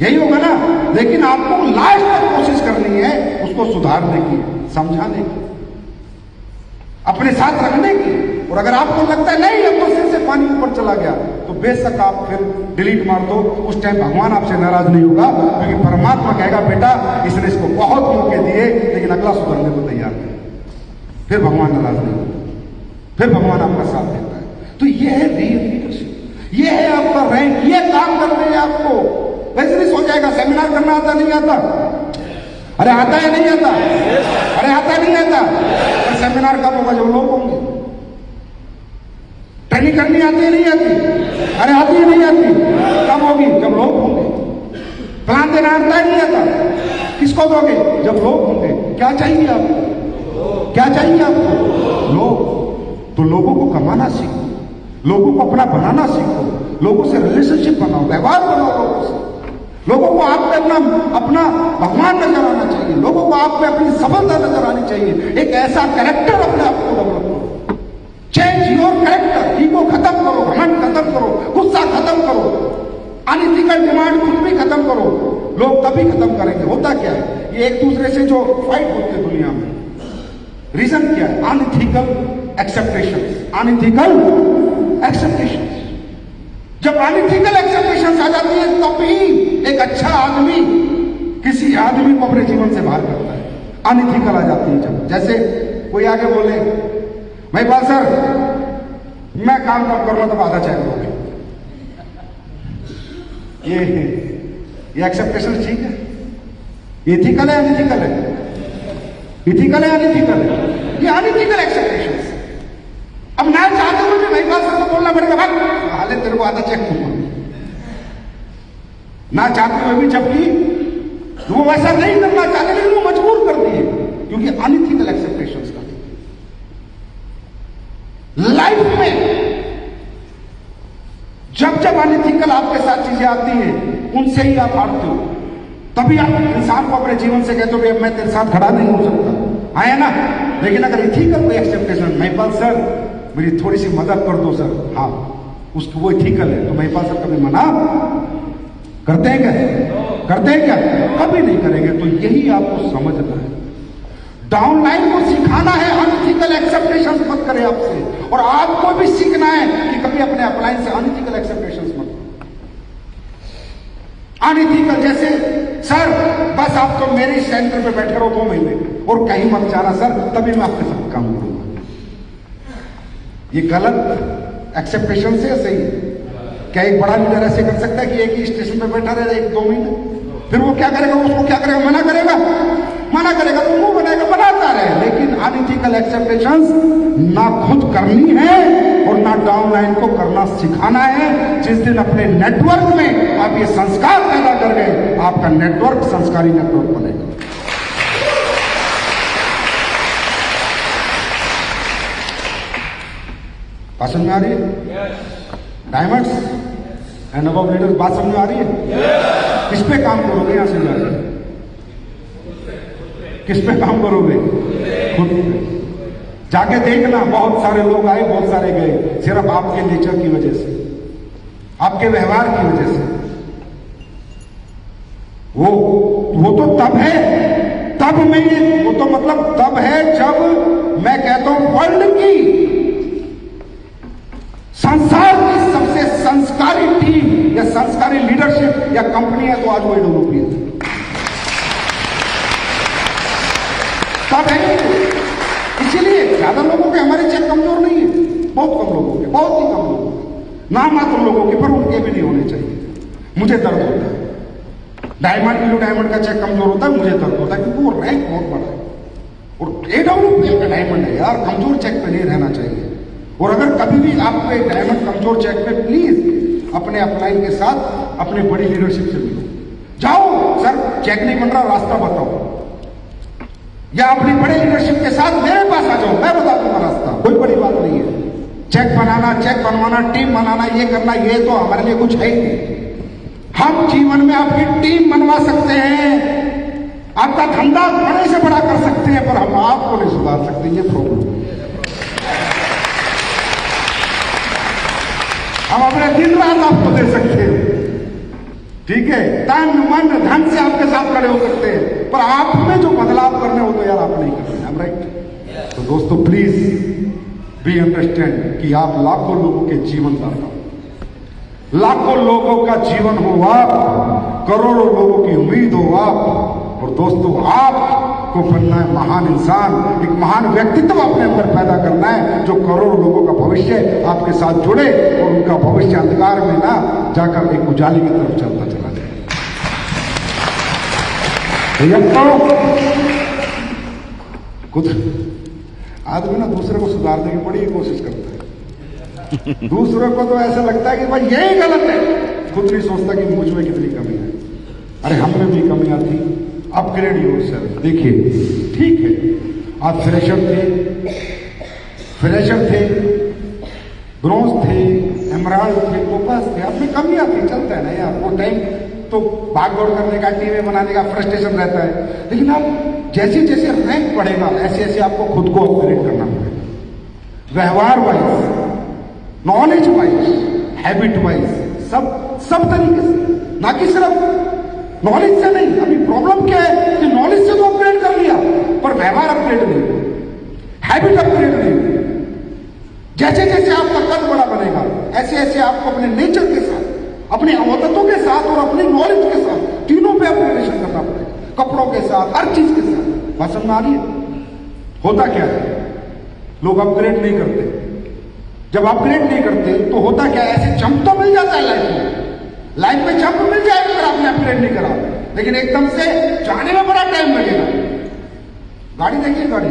यही होगा ना। लेकिन आपको लास्ट तक कोशिश करनी है उसको सुधारने की, समझाने की, अपने साथ रखने की। और अगर आपको लगता है नहीं अब तो सिर से पानी ऊपर चला गया, तो बेशक आप फिर डिलीट मार दो। उस टाइम भगवान आपसे नाराज नहीं होगा, क्योंकि परमात्मा कहेगा बेटा इसने इसको बहुत मौके दिए लेकिन अगला सुधरने को तैयार नहीं। फिर भगवान नाराज नहीं होगा, फिर भगवान आपका साथ देता है। तो ये है रियल लीडरशिप, ये है आपका रैंक, ये काम करते हैं आपको। बिजनेस हो जाएगा, सेमिनार करना आता नहीं आता? अरे आता है नहीं आता? अरे आता नहीं आता? तो सेमिनार कब होगा? जब लोग होंगे। ट्रेनिंग करनी आती है नहीं आती? अरे आती है नहीं आती? कब होगी? जब लोग होंगे। प्लान देना आता है नहीं आता? किसको दोगे? जब लोग होंगे। क्या चाहिए आपको? क्या चाहिए आपको? लोग। तो लोगों को कमाना सीखो, लोगों को अपना बनाना सीखो, लोगों से रिलेशनशिप बनाओ, व्यवहार बनाओ लोगों से। लोगों को आप में अपना भगवान नजर आना चाहिए, लोगों को आप में अपनी सफलता नजर आनी चाहिए। एक ऐसा कैरेक्टर अपने आप को डेवलप करो। Change your character. ईगो खत्म करो, घमंड खत्म करो, गुस्सा खत्म करो, अनइथिकल डिमांड खुद भी खत्म करो। लोग तभी खत्म करेंगे। होता क्या है? ये एक दूसरे से जो फाइट होती है दुनिया में, रीजन क्या है? Unethical acceptation. Unethical acceptation. जब अनइथिकल एक्सेप्टेशन आ जाती है तब ही एक अच्छा आदमी किसी आदमी को अपने जीवन से बाहर करता है। अनइथिकल आ जाती है जब, जैसे कोई आगे बोले भाई बात सर मैं काम कब करूंगा तब आधा चाय करोगे। ये एक्सेप्टेशन ठीक है? इथिकल है अनइथिकल है? इथिकल है अनइथिकल है? ये अनइथिकल एक्सेप्टेशन। अब ना चाहते हुए भी भाई बात सर को बोलना पड़ेगा, भाई हाले तेरे को आधा चेक दूंगा। ना चाहते हुए भी, जबकि वो वैसा नहीं करना चाहते लेकिन वो मजबूर कर दिए, क्योंकि अनइथिकल एक्सेप्टेशंस का। लाइफ में जब जब अनइथिकल आपके साथ चीजें आती हैं उनसे ही आप हारते हो। तभी आप इंसान को अपने जीवन से कहते हो कि मैं तेरे साथ खड़ा नहीं हो सकता, है ना। लेकिन अगर इथिकल कोई एक्सेप्टेशन, महिपाल सर मेरी थोड़ी सी मदद कर दो सर, हाँ उसको वो इथिकल है, तो महिपाल सर कभी मना करते हैं क्या? करते हैं क्या? कभी नहीं करेंगे। तो यही आपको समझना है, डाउनलाइन को सिखाना है, अनइथिकल एक्सेप्टेशन मत करे आपसे, और आपको भी सीखना है कि कभी अपने अपलाइन से अनइथिकल एक्सेप्टेशन मत करो। अनइथिकल जैसे सर बस आप तो मेरे सेंटर पे बैठे रहो 2 महीने और कहीं मत जाना सर, तभी मैं आपके साथ काम करूंगा। ये गलत एक्सेप्टेशन से सही है? क्या एक बड़ा लीडर ऐसे कर सकता है कि एक ही स्टेशन पे बैठा रहे 1-2 महीने, फिर वो क्या करेगा? उसको क्या करेगा? मना करेगा? मना करेगा तो मुंह बनाएगा, बनाता रहे। लेकिन अनइथिकल एक्सेप्टेशंस ना खुद करनी है और ना डाउनलाइन को करना सिखाना है। जिस दिन अपने नेटवर्क में आप ये संस्कार पैदा कर गए, आपका नेटवर्क संस्कारी नेटवर्क बनेगा। बात समझ में आ रही है? डायमंड्स एंड अबव लीडर्स, बात समझ में आ रही है? किस पे काम करोगे? यहां से जाकर किस पे काम करोगे? खुद पे। जाके देखना, बहुत सारे लोग आए, बहुत सारे गए, सिर्फ आपके नेचर की वजह से, आपके व्यवहार की वजह से। वो तो तब है, तब मैं ये, वो तो मतलब तब है जब मैं कहता हूं वर्ल्ड की, संसार की सबसे संस्कारी टीम या संस्कारी लीडरशिप या कंपनी है तो आज वो AWP है। तब है। इसीलिए ज्यादा लोगों के हमारे चेक कमजोर नहीं है, बहुत कम लोगों के, बहुत ही कम लोगों के, नाम मात्र लोगों के, पर उनके भी नहीं होने चाहिए। मुझे दर्द होता है, डायमंड ब्लू डायमंड का चेक कमजोर होता है, मुझे दर्द होता है, क्योंकि वो रैंक बहुत बड़ा है और AWP का डायमंड है यार, कमजोर चेक पे नहीं रहना चाहिए। और अगर कभी भी आपको एक डायमंड कमजोर चेक पे, प्लीज अपने अपलाइन के साथ अपने बड़ी लीडरशिप से मिलो, जाओ सर चेक नहीं बन रहा, रास्ता बताओ, या अपनी बड़े लीडरशिप के साथ मेरे पास आ जाओ, मैं बता दूंगा रास्ता, कोई बड़ी बात नहीं है। चेक बनाना, चेक बनवाना, टीम बनाना, ये करना, ये तो हमारे लिए कुछ है ही नहीं। हम जीवन में आपकी टीम बनवा सकते हैं, आपका धंधा बड़े से बड़ा कर सकते हैं, पर हम आपको नहीं सुधार सकते, ये प्रॉब्लम। हम अपने दिन रात आपको दे सकते हैं, ठीक है, तन मन धन से आपके साथ खड़े हो सकते हैं, पर आप में जो बदलाव करने हो तो यार आप नहीं करते हैं, राइट? तो दोस्तों प्लीज बी अंडरस्टैंड कि आप लाखों लोगों के जीवन दाता, लाखों लोगों का जीवन हो आप, करोड़ों लोगों की उम्मीद हो आप। और दोस्तों आपको बनना है महान इंसान, एक महान व्यक्तित्व अपने अंदर पैदा करना है, जो करोड़ों लोगों का भविष्य आपके साथ जुड़े और उनका भविष्य अंधकार में ना जाकर एक उजाले की तरफ चलता चला जाए। तो खुद आदमी ना दूसरे को सुधारने की बड़ी कोशिश करता है। दूसरों को तो ऐसा लगता है कि भाई यही गलत है, खुद नहीं सोचता कि मुझ में कितनी कमी है। अरे हम में भी कमियां थी, अपग्रेड योरसेल्फ। देखिए ठीक है, आप फ्रेशर थे, ब्रॉन्ज थे, एमराल्ड थे, कोपस थे, आप में कमियां थी, चलता है ना यार, वो टाइम तो भाग दौड़ करने का, टीमें बनाने का फ्रस्ट्रेशन रहता है। लेकिन आप जैसे जैसे रैंक बढ़ेगा ऐसे ऐसे आपको खुद को अपग्रेड करना पड़ेगा, व्यवहार wise, knowledge wise, habit wise, सब तरीके से, ना कि सिर्फ नॉलेज से नहीं। अभी प्रॉब्लम क्या है कि नॉलेज से तो अपग्रेड कर लिया, पर व्यवहार अपग्रेड नहीं हुआ, हैबिट अपग्रेड नहीं हुई। जैसे जैसे आपका कद बड़ा बनेगा ऐसे ऐसे आपको अपने नेचर के साथ, अपनी आदतों के साथ और अपनी नॉलेज के साथ तीनों पे अपग्रेडेशन करना पड़ेगा, कपड़ों के साथ, हर चीज के साथ। बात समझ में आ रही है? होता क्या है, लोग अपग्रेड नहीं करते। जब अपग्रेड नहीं करते तो होता क्या है, ऐसे जंप तो मिल जाता है लाइफ में जंप मिल जाएगा अगर आपने अपग्रेड नहीं करा, लेकिन एकदम से जाने में बड़ा टाइम लगेगा। गाड़ी देखिए, गाड़ी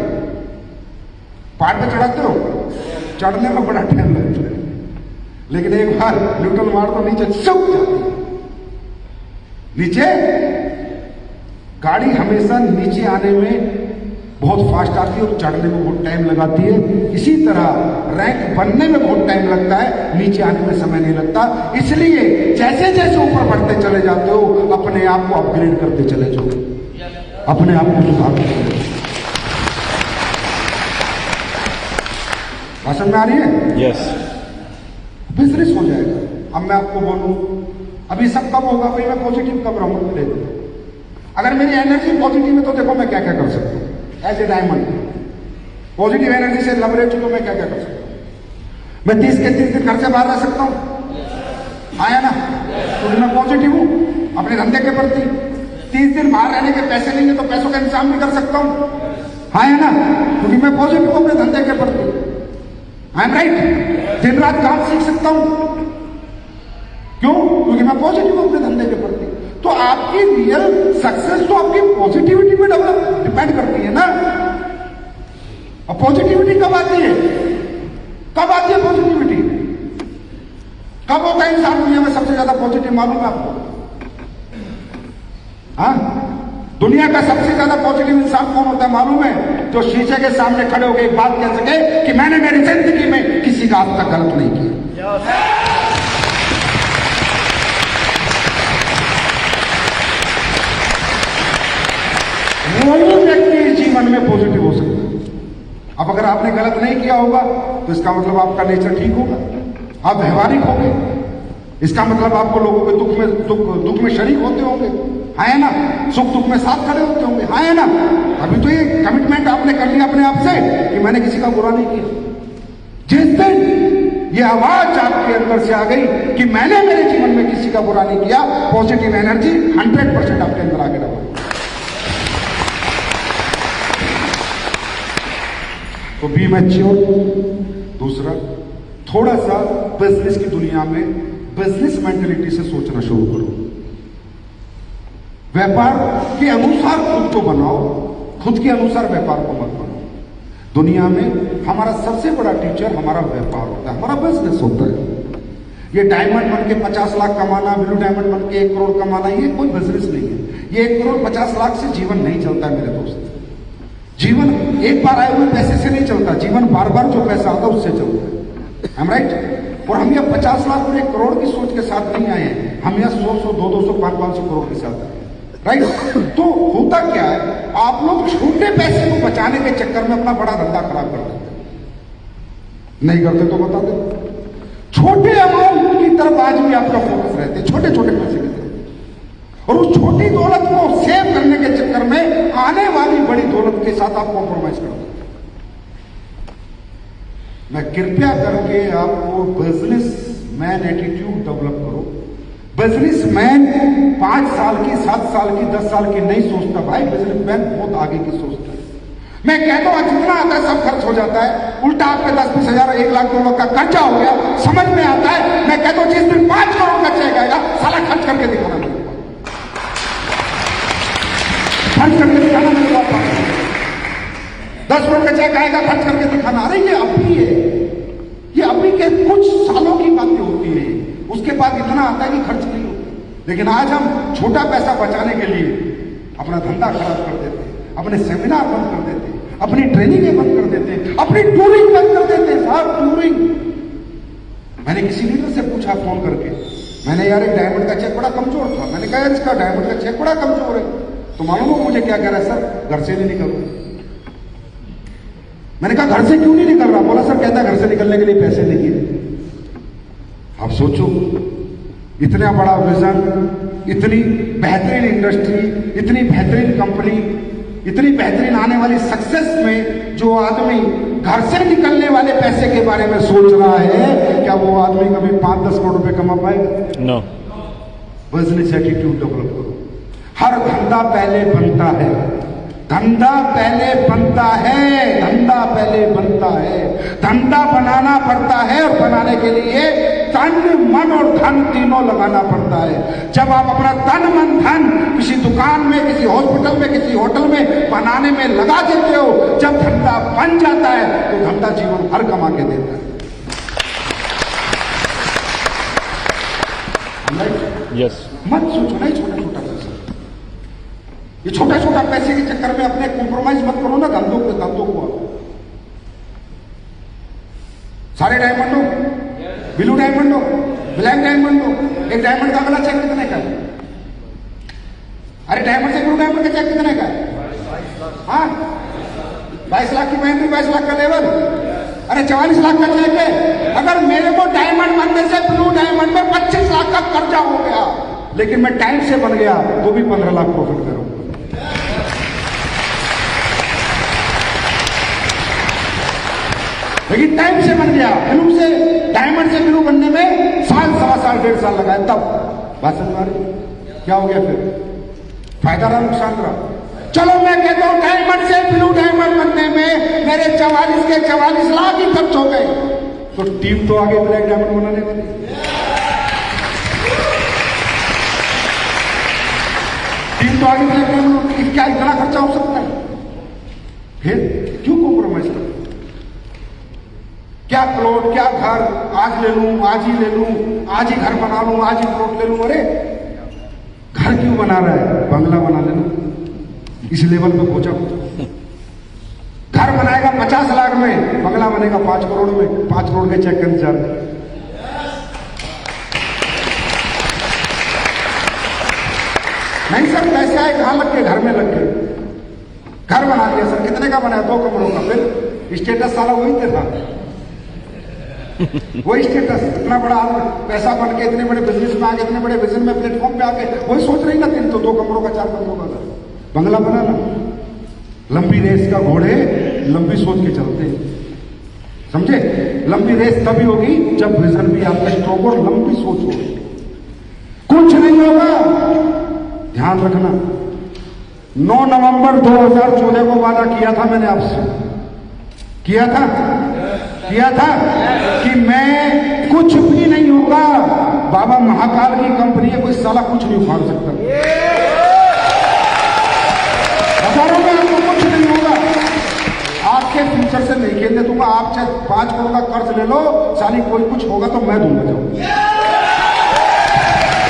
पहाड़ पे चढ़ाते हो, चढ़ने में बड़ा टाइम लगता है, लेकिन एक बार न्यूट्रल मार तो नीचे चुप जाती है। नीचे गाड़ी हमेशा नीचे आने में बहुत फास्ट आती है और चढ़ने में बहुत टाइम लगाती है। इसी तरह रैंक बनने में बहुत टाइम लगता है, नीचे आने में समय नहीं लगता। इसलिए जैसे जैसे ऊपर बढ़ते चले जाते हो अपने आप को अपग्रेड करते चले जाओ, अपने आप को सुधारते चले जाओ। समझ में आ रही है? यस। बिजनेस हो जाएगा। अब मैं आपको बोलूं, अभी सब कब होगा भाई, मैं पॉजिटिव कब रहूंगा? देखो, अगर मेरी एनर्जी पॉजिटिव है तो देखो मैं क्या क्या कर सकता हूं। As a diamond positive energy से लवरेज तो मैं क्या क्या कर सकता हूं। मैं 30 के 30 दिन घर से बाहर रह सकता हूं, आया ना? क्योंकि मैं पॉजिटिव हूं अपने धंधे के प्रति। 30 दिन बाहर रहने के पैसे नहीं है तो पैसों का इंतजाम भी कर सकता हूं, आया ना? क्योंकि मैं पॉजिटिव हूं अपने धंधे के प्रति। I am right? दिन रात काम सीख सकता हूं, क्यों? क्योंकि मैं पॉजिटिव हूं अपने धंधे के प्रति। तो आपकी रियल सक्सेस तो आपकी पॉजिटिविटी में डिपेंड करती है ना। और पॉजिटिविटी कब आती है? कब आती है पॉजिटिविटी? कब होता है इंसान दुनिया में सबसे ज्यादा पॉजिटिव, मालूम है आपको? हाँ, दुनिया का सबसे ज्यादा पॉजिटिव इंसान कौन होता है मालूम है? जो शीशे के सामने खड़े होकर एक बात कह सके कि मैंने मेरी जिंदगी में किसी का आज तक गलत नहीं किया। वही व्यक्ति जीवन में पॉजिटिव हो सकता है। अब अगर आपने गलत नहीं किया होगा तो इसका मतलब आपका नेचर ठीक होगा, आप व्यवहारिक होंगे। इसका मतलब आपको लोगों के दुख में शरीक होते होंगे, है ना? सुख दुख में साथ खड़े होते होंगे, है ना? अभी तो ये कमिटमेंट आपने कर लिया अपने आप से कि मैंने किसी का बुरा नहीं किया। जिस दिन ये आवाज आपके अंदर से आ गई कि मैंने मेरे जीवन में किसी का बुरा नहीं किया, पॉजिटिव एनर्जी 100% आपके अंदर आगे रहा। तो बी मैच्योर। दूसरा, थोड़ा सा बिजनेस की दुनिया में बिजनेस मेंटेलिटी से सोचना शुरू करो। व्यापार के अनुसार खुद को बनाओ, खुद के अनुसार व्यापार को मत बनाओ। दुनिया में हमारा सबसे बड़ा टीचर हमारा व्यापार होता है, हमारा बिजनेस होता है। ये डायमंड बन के 50 लाख कमाना, ब्लू डायमंड बन के 1 करोड़ कमाना, ये कोई बिजनेस नहीं है। ये 1 करोड़ 50 लाख से जीवन नहीं चलता है मेरे दोस्त। जीवन एक बार आए हुए पैसे से नहीं चलता, जीवन बार बार जो पैसा आता है उससे चलता है। I'm right? और हम यह 50 लाख और 1 करोड़ की सोच के साथ नहीं आए हैं, हम यह 100, 200, 500 करोड़ के साथ आए, राइट? तो होता क्या है, आप लोग छोटे पैसे को बचाने के चक्कर में अपना बड़ा धंधा खराब कर देते हैं। नहीं करते तो बता दे। छोटे अमाउंट की तरफ आज भी आपका फोकस रहते, छोटे छोटे पैसे की तरफ, और उस छोटी दौलत को सेव करने के चक्कर में आने वाली बड़ी दौलत के साथ आप कॉम्प्रोमाइज कर देते। मैं कृपया करके आपको बिजनेस मैन एटीट्यूड डेवलप करो। बिजनेसमैन 5 साल की, 7 साल की, 10 साल की नहीं सोचता भाई, बिजनेसमैन बहुत आगे की सोचता है। मैं कहता हूं जितना आता है सब खर्च हो जाता है, उल्टा आपके 10-20 हजार 1 लाख 2 लाख का खर्चा हो गया, समझ में आता है। मैं कहता हूं जिस दिन 5 करोड़ का चेक आएगा, साला खर्च करके दिखाना मेरे को, खर्च करके दिखाना मेरे को। 10 करोड़ का चेक आएगा, खर्च करके दिखाना। अरे ये अभी है, ये अभी के कुछ सालों की बातें होती है, उसके बाद इतना आता है कि खर्च नहीं होता। लेकिन आज हम छोटा पैसा बचाने के लिए अपना धंधा खराब कर देते हैं, अपने सेमिनार बंद कर देते हैं, अपनी ट्रेनिंगें बंद कर देते हैं, अपनी टूरिंग बंद कर देते हैं। साहब टूरिंग, मैंने किसी लीडर से पूछा फोन करके, मैंने यार एक डायमंड का चेक बड़ा कमजोर था, मैंने कहा इसका डायमंड का चेक बड़ा कमजोर है, तो मालूम हो मुझे क्या कह रहा है? सर घर से नहीं निकल रहा। मैंने कहा घर से क्यों नहीं निकल रहा? बोला सर कहता घर से निकलने के लिए पैसे नहीं है। आप सोचो, इतना बड़ा विजन, इतनी बेहतरीन इंडस्ट्री, इतनी बेहतरीन कंपनी, इतनी बेहतरीन आने वाली सक्सेस में जो आदमी घर से निकलने वाले पैसे के बारे में सोच रहा है, क्या वो आदमी कभी 5-10 करोड़ रुपए कमा पाएगा? नो। बिजनेस एटीट्यूड डेवलप करो। हर धंधा पहले बनता है, धंधा पहले बनता है, धंधा पहले बनता है, धंधा बनाना पड़ता है, और बनाने के लिए तन मन और धन तीनों लगाना पड़ता है। जब आप अपना तन मन धन किसी दुकान में, किसी हॉस्पिटल में, किसी होटल में बनाने में लगा देते हो, जब धंधा बन जाता है तो धंधा जीवन भर कमा के देता है। यस। मत सोचो नहीं छोटा छोटा पैसा, ये छोटा छोटा पैसे के चक्कर में अपने कॉम्प्रोमाइज मत करो ना धंधों को। सारे डायमंड हो, ब्लू डायमंड हो, ब्लैक डायमंड हो, एक डायमंड का अगला चेक कितने का है? अरे डायमंड से ब्लू डायमंड का चेक कितने का है? हाँ 22 लाख की बहन 22 लाख का लेवल, अरे 44 लाख का चेक है। अगर मेरे को डायमंड बनने से ब्लू डायमंड में 25 लाख का कर्जा हो गया, लेकिन मैं टाइम से बन गया तो भी 15 लाख प्रॉफिट करूंगा। लेकिन टाइम से बन गया, ब्लू से डायमंड से ब्लू बनने में साल, सवा साल, 1.5 साल लगाए, तब बात समझ आ रही? क्या हो गया फिर? फायदा रहा, नुकसान रहा? चलो मैं कहता हूं डायमंड से ब्लू डायमंड बनने में मेरे 44 के 44 लाख ही खर्च हो गए, तो टीम तो आगे ब्लैक डायमंड बनाने वाली। टीम तो आगे ब्लैक डायमंड, क्या इतना खर्चा हो सकता है? फिर क्यों कॉम्प्रोमाइज कर? क्या प्लॉट, क्या घर, आज ले लूं, आज ही ले लूं, आज ही घर बना लूं, आज ही प्लॉट ले लूं। अरे घर क्यों बना रहा है? बंगला बना लेना, इस लेवल पे पहुंचा। घर बनाएगा 50 लाख में, बंगला बनेगा 5 करोड़ में, 5 करोड़ के चेक का इंतजार। नहीं सर, पैसे आए कहां लग के? घर में लग के। घर बना दिया सर, कितने का बनाया? 2 कमरों का। फिर स्टेटस सारा वही था, वही स्टेटस। इतना बड़ा पैसा बन के इतने बड़े बिजनेस में आ गए, इतने बड़े विजन में प्लेटफॉर्म पे आ गए, वही सोच रही ना तीन तो 2 कमरों का, 4 कमरों का बंगला बनाना। लंबी रेस का घोड़े लंबी सोच के चलते हैं, समझे? लंबी रेस तभी होगी जब विजन भी आपका स्ट्रॉन्ग और लंबी सोच होगी। कुछ नहीं होगा, ध्यान रखना। 9 नवंबर 2014 को वादा किया था मैंने आपसे, किया था कि मैं कुछ भी नहीं होगा, बाबा महाकाल की कंपनी है, कोई साला कुछ नहीं उखाड़ सकता। बता रहा हूं आपको, कुछ नहीं होगा। आपके फ्यूचर से नहीं खेलने दूंगा। आप चाहे 5 करोड़ का कर्ज ले लो, साली कोई कुछ होगा तो मैं दूंगा, जाऊं।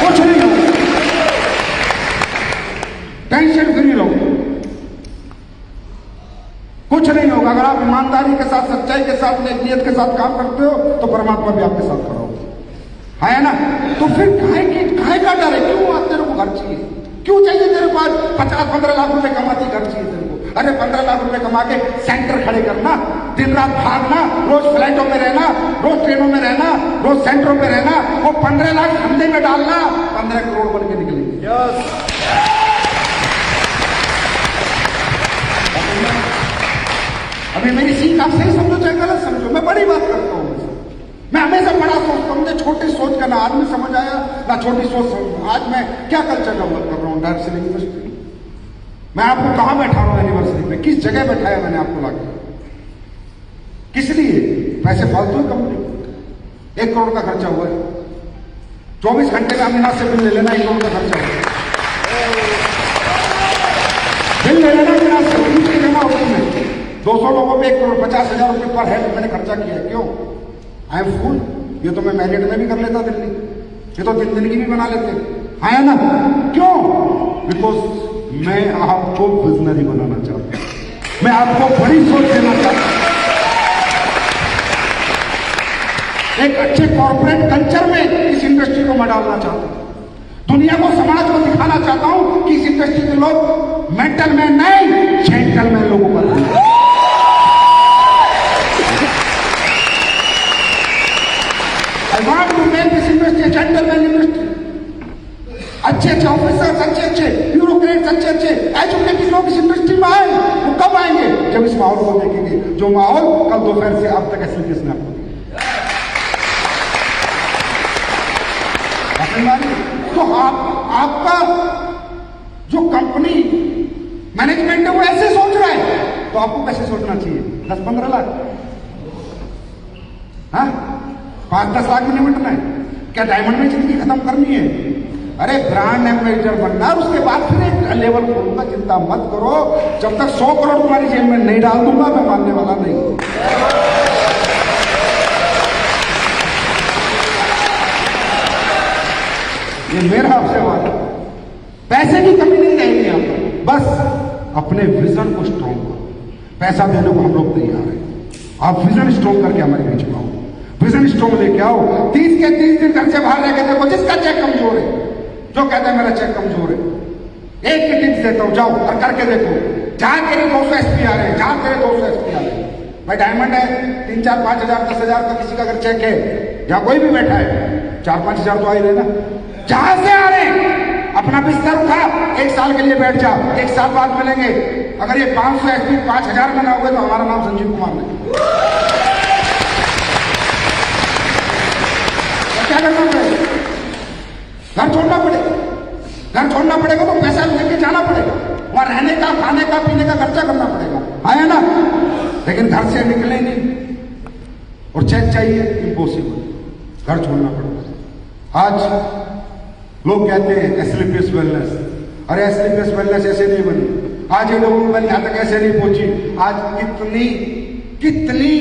कुछ नहीं होगा, टेंशन फ्री रहो, कुछ नहीं होगा। अगर आप ईमानदारी के साथ, सच्चाई के साथ, नेक के साथ काम करते हो तो परमात्मा भी आपके साथ खड़ा होगा, है ना? तो फिर काहे का डर है? क्यों आप तेरे को घर चाहिए? क्यों चाहिए तेरे पास? 50-15 लाख रुपए कमाती घर चाहिए तेरे को? अरे 15 लाख रुपए कमा के सेंटर खड़े करना, दिन रात भागना, रोज फ्लाइटों में रहना, रोज ट्रेनों में रहना, रोज सेंटरों में रहना, वो 15 लाख धंधे में डालना, 15 करोड़ बन के निकलेंगे। अभी मेरी सीख आप सही समझो चाहे गलत समझो, मैं बड़ी बात करता हूं। मैं हमेशा बड़ा सोचता हूं, मुझे छोटी सोच का ना आदमी समझ आया ना छोटी सोच। आज मैं क्या कल्चर डेवलप कर रहा हूं? Direct selling industry. मैं आपको कहां बैठा रहा हूं? एनिवर्सरी में किस जगह बैठाया मैंने आपको लाकर? किस लिए? पैसे फालतू है कंपनी। 1 करोड़ का खर्चा हुआ है, 24 घंटे का अमीना से बिल ले लेना, 1 करोड़ का खर्चा हुआ है। बिल ले लेना अमीना से, उसकी जमा होती है 200 लोगों पे 1 करोड़ 50,000 रुपए पर हेड मैंने खर्चा किया। क्यों? आई एम फूल। ये तो मैं मैरिट में भी कर लेता दिल्ली, ये तो जिंदगी भी बना लेते, है ना? क्यों? बिकॉज मैं आपको विजनरी बनाना चाहता हूं, मैं आपको बड़ी सोच देना चाहता हूं, एक अच्छे कॉर्पोरेट कल्चर में इस इंडस्ट्री को मैं डालना चाहता हूं, दुनिया को, समाज को दिखाना चाहता हूं कि इस इंडस्ट्री के लोग मेंटल मैन नहीं, जेंटलमैन लोगों को। I want to make this industry a gentleman industry. अच्छे ऑफिसर्स, अच्छे ब्यूरोक्रेट्स, अच्छे एजुकेटेड लोग इस इंडस्ट्री में आए। वो कब आएंगे? जब इस माहौल को देखेंगे, जो माहौल कल दोपहर से अब तक एसएलटीएस ने आपको दिया। तो आपका जो कंपनी मैनेजमेंट है वो ऐसे सोच रहा है, तो आपको कैसे सोचना चाहिए? 10-15 लाख, हाँ 5-10 लाख में निपटना है क्या? डायमंड में जिंदगी खत्म करनी है? अरे ब्रांड एम्बेसडर बनना, उसके बाद फिर एक लेवल खोलूंगा, चिंता मत करो। जब तक 100 करोड़ तुम्हारी जेब में नहीं डाल दूंगा मैं मानने वाला नहीं। ये मेरा आपसे वादा, पैसे की कमी नहीं रहेगी यहाँ पर, बस अपने विजन को स्ट्रॉन्ग करो। पैसा देने को हम लोग तैयार हैं, आप विजन स्ट्रॉन्ग करके हमारे बीच में आओ, विजन स्ट्रॉन्ग लेके आओ। 30 के 30 दिन घर से बाहर रह के देखो, जिसका चेक कमजोर है, जो कहता है मेरा चेक कमजोर है, एक ही टिप्स देता हूं, जाओ और करके देखो। जहां तेरे 200 एसपी आ रहे हैं, जहां तेरे 200 एसपी आ रहे हैं, भाई डायमंड है 3, 4, 5 हजार 10 हजार का किसी का अगर चेक है, जहां कोई भी बैठा है 4, 5 हजार तो आ ही रहे ना। जहां से आ रहे हैं अपना बिस्तर उठा, 1 साल के लिए बैठ जा, 1 साल बाद मिलेंगे। अगर ये 500 एसपी 5000 में ना हुए तो हमारा नाम संजीव कुमार नहीं। तो क्या करना पड़ेगा? घर छोड़ना पड़ेगा। घर छोड़ना पड़ेगा तो पैसा लेके जाना पड़ेगा, वहां रहने का, खाने का, पीने का खर्चा करना पड़ेगा, है ना। लेकिन घर से निकले नहीं और चेक चाहिए, इम्पॉसिबल। घर छोड़ना पड़ेगा। आज लोग कहते हैं एस्लीपियस वेलनेस, अरे एस्लीपियस वेलनेस ऐसे नहीं बनी। आज ये लोगों की यहां तक ऐसे नहीं पहुंची। आज कितनी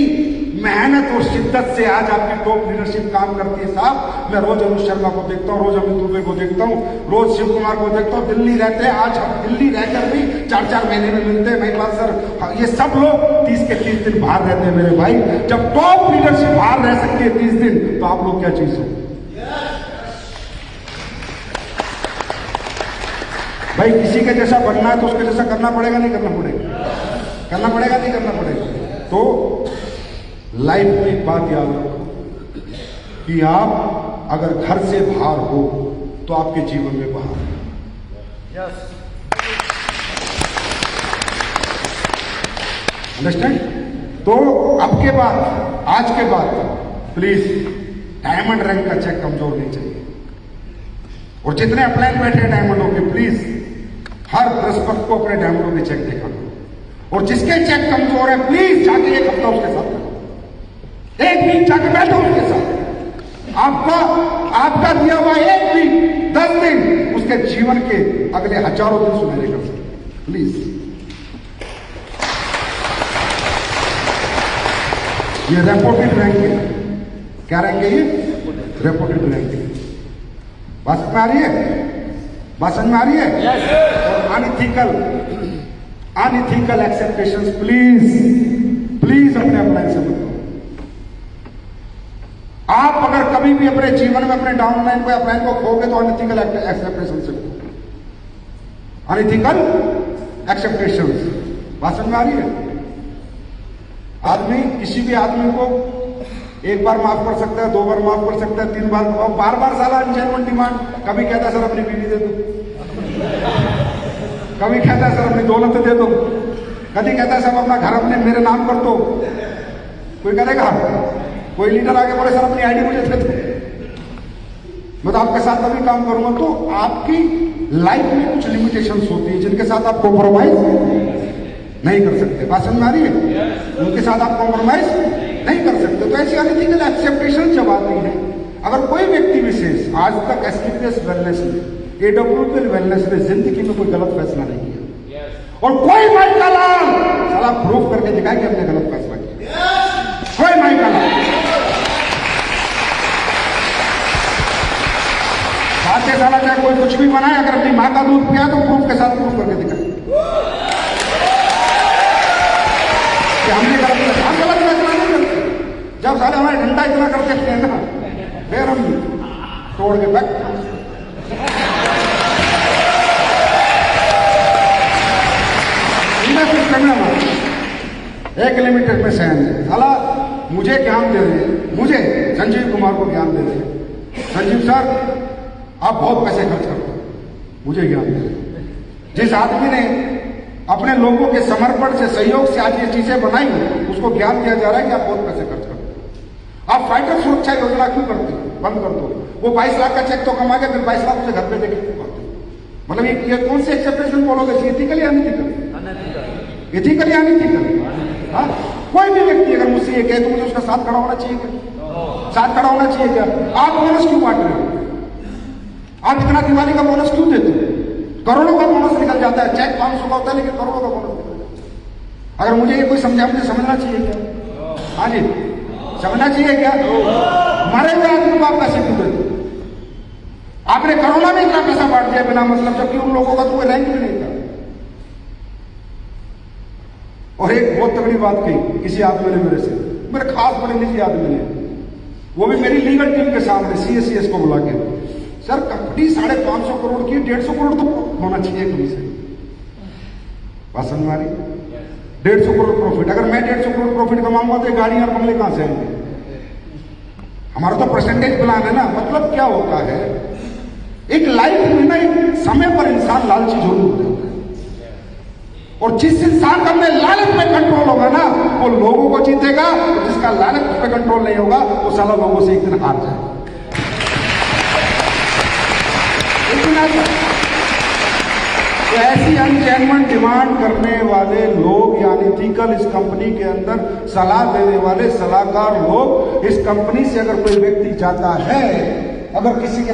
मेहनत और शिद्दत से आज आपकी टॉप लीडरशिप काम करती है साहब। मैं रोज अनुज शर्मा को देखता हूँ, रोज अमित दुबे को देखता हूँ, रोज शिव कुमार को देखता हूँ। दिल्ली रहते हैं, आज हम दिल्ली रहकर भी 4-4 महीने में मिलते हैं। महिपाल सर, ये सब लोग 30 के 30 दिन बाहर रहते हैं मेरे भाई। जब टॉप लीडरशिप बाहर रह सकती है 30 दिन, तो आप लोग क्या चीज हो भाई। किसी के जैसा बनना है तो उसके जैसा करना पड़ेगा, नहीं करना पड़ेगा? करना पड़ेगा, नहीं करना पड़ेगा? तो लाइफ में एक बात याद रखो कि आप अगर घर से बाहर हो तो आपके जीवन में बाहर अंडरस्टैंड। तो अब के बाद, आज के बाद प्लीज डायमंड रैंक का चेक कमजोर नहीं चाहिए। और जितने अपलाइन बैठे हैं डायमंडों के, प्लीज हर बृहस्पति को अपने डायमंडों के चेक देखा करो। और जिसके चेक कमजोर है, प्लीज जाके 1 हफ्ता उसके साथ करो, 1 वीक जाके बैठो उसके साथ। आपका दिया हुआ 1 वीक 10 दिन उसके जीवन के अगले हजारों दिन सुनहरे कर सकते। प्लीज ये रेपोर्टेड रैंक है। क्या रैंक है ये? रेपोर्टेड रैंक है। बात समझ में आ रही है? बात समझ में आ रही है? और अनइथिकल एक्सेप्टेशंस प्लीज अपने अपलाइन से मत करो। आप अगर कभी भी अपने जीवन में अपने डाउनलाइन को, अपलाइन को खोगे तो अनइथिकल एक्सेप्टेशन से खो। अनइथिकल एक्सेप्टेशंस, बात समझ में आ रही है? आदमी किसी भी आदमी को 1 बार माफ कर सकता है, 2 बार माफ कर सकता है, 3 बार, और बार साला अनजेन्युइन डिमांड। कभी कहता है सर अपनी बीवी दे दो, कभी कहता है सर अपनी दौलत दे दो, कभी कहता है सब अपना घर अपने मेरे नाम कर दो। कोई करेगा? कोई लीडर आगे बोले सर अपनी आईडी मुझे दे दो, मैं तो आपके साथ कभी काम करूंगा। तो आपकी लाइफ में कुछ लिमिटेशंस होती है जिनके साथ आप कॉम्प्रोमाइज नहीं कर सकते। बात समझ में आ रही है? उनके साथ आप कॉम्प्रोमाइज नहीं कर सकते। तो ऐसी अनइथिकल एक्सेप्टेशन जब आती है, अगर कोई व्यक्ति विशेष आज तक एसटीपीएस वेलनेस में, एडब्ल्यूपीएल वेलनेस में जिंदगी में कोई गलत फैसला नहीं किया, और कोई माई का लाल साला प्रूफ करके दिखाए कि हमने गलत फैसला किया, कोई माई का लाल साथ साला चाहे कोई कुछ भी बनाए, अगर अपनी मां का दूध पिया तो प्रूफ के साथ प्रूफ करके दिखाए कि हमने गलत फैसला नहीं करते। जब साले हमारे डंडा इतना करते हैं ना, फिर हम तोड़ के बैठ। एक लिमिटेड में सहन है। साला मुझे ज्ञान दे रहे हैं, मुझे संजीव कुमार को ज्ञान दे रहे हैं, संजीव सर आप बहुत पैसे खर्च करते हैं, मुझे ज्ञान दे रहे हैं। जिस आदमी ने अपने लोगों के समर्पण से, सहयोग से आज ये चीजें बनाई, उसको ज्ञान दिया जा रहा है कि आप बहुत पैसे खर्च करते हैं। आप फाइटर सुरक्षा योजना क्यों करते हैं? बंद कर दो। वो 22 लाख का चेक तो कमा के फिर 22 लाख उसे घर पे देके पाते। मतलब ये कौन सी एक्सेप्टेशन बोलोगे? एथिकल या अनइथिकल? एथिकल या अनइथिकल? हाँ, कोई भी व्यक्ति अगर मुझसे ये कहे तो मुझे उसका साथ खड़ा होना चाहिए क्या? साथ खड़ा होना चाहिए क्या? आप बोनस क्यों बांट रहे हो? आप इतना दिवाली का बोनस क्यों देते हो? करोड़ों का बोनस निकल जाता है, चेक 500 का होता है लेकिन करोड़ों का बोनस निकल जाता है। अगर मुझे ये कोई समझा, मुझे समझना चाहिए क्या? हाँ जी, समझना चाहिए क्या? मरे हुए आदमी को आप पैसे क्यों देते? आपने कोरोना में इतना पैसा बांट दिया बिना मतलब, जबकि उन लोगों का तो कोई रैंक भी नहीं था। और एक बहुत तगड़ी बात कही किसी आदमी ने मेरे से, मेरे खास बड़े निजी आदमी ने, वो भी मेरी लीगल टीम के सामने, सीएससीएस को बुला के, सर कंपनी 550 करोड़ की, 150 करोड़ तो होना चाहिए कम से। बात समझ में आ रही? 150 करोड़ प्रॉफिट, अगर मैं 150 करोड़ प्रॉफिट कमाऊंगा तो ये गाड़ियां और बंगले कहां से आएंगे? हमारा तो परसेंटेज प्लान है ना। मतलब क्या होता है, एक लाइफ में ना एक समय पर इंसान लालची जरूर हो जाता है, और जिस इंसान का अपने लालच पे कंट्रोल होगा ना वो लोगों को जीतेगा, और जिसका लालच पे कंट्रोल नहीं होगा वो साला लोगों से एक दिन हार जाएगा। तो ऐसी अनजेन्युइन डिमांड करने वाले लोग यानी थी कल इस कंपनी के अंदर सलाह देने वाले सलाहकार लोग, इस कंपनी से अगर कोई व्यक्ति जाता है, अगर किसी के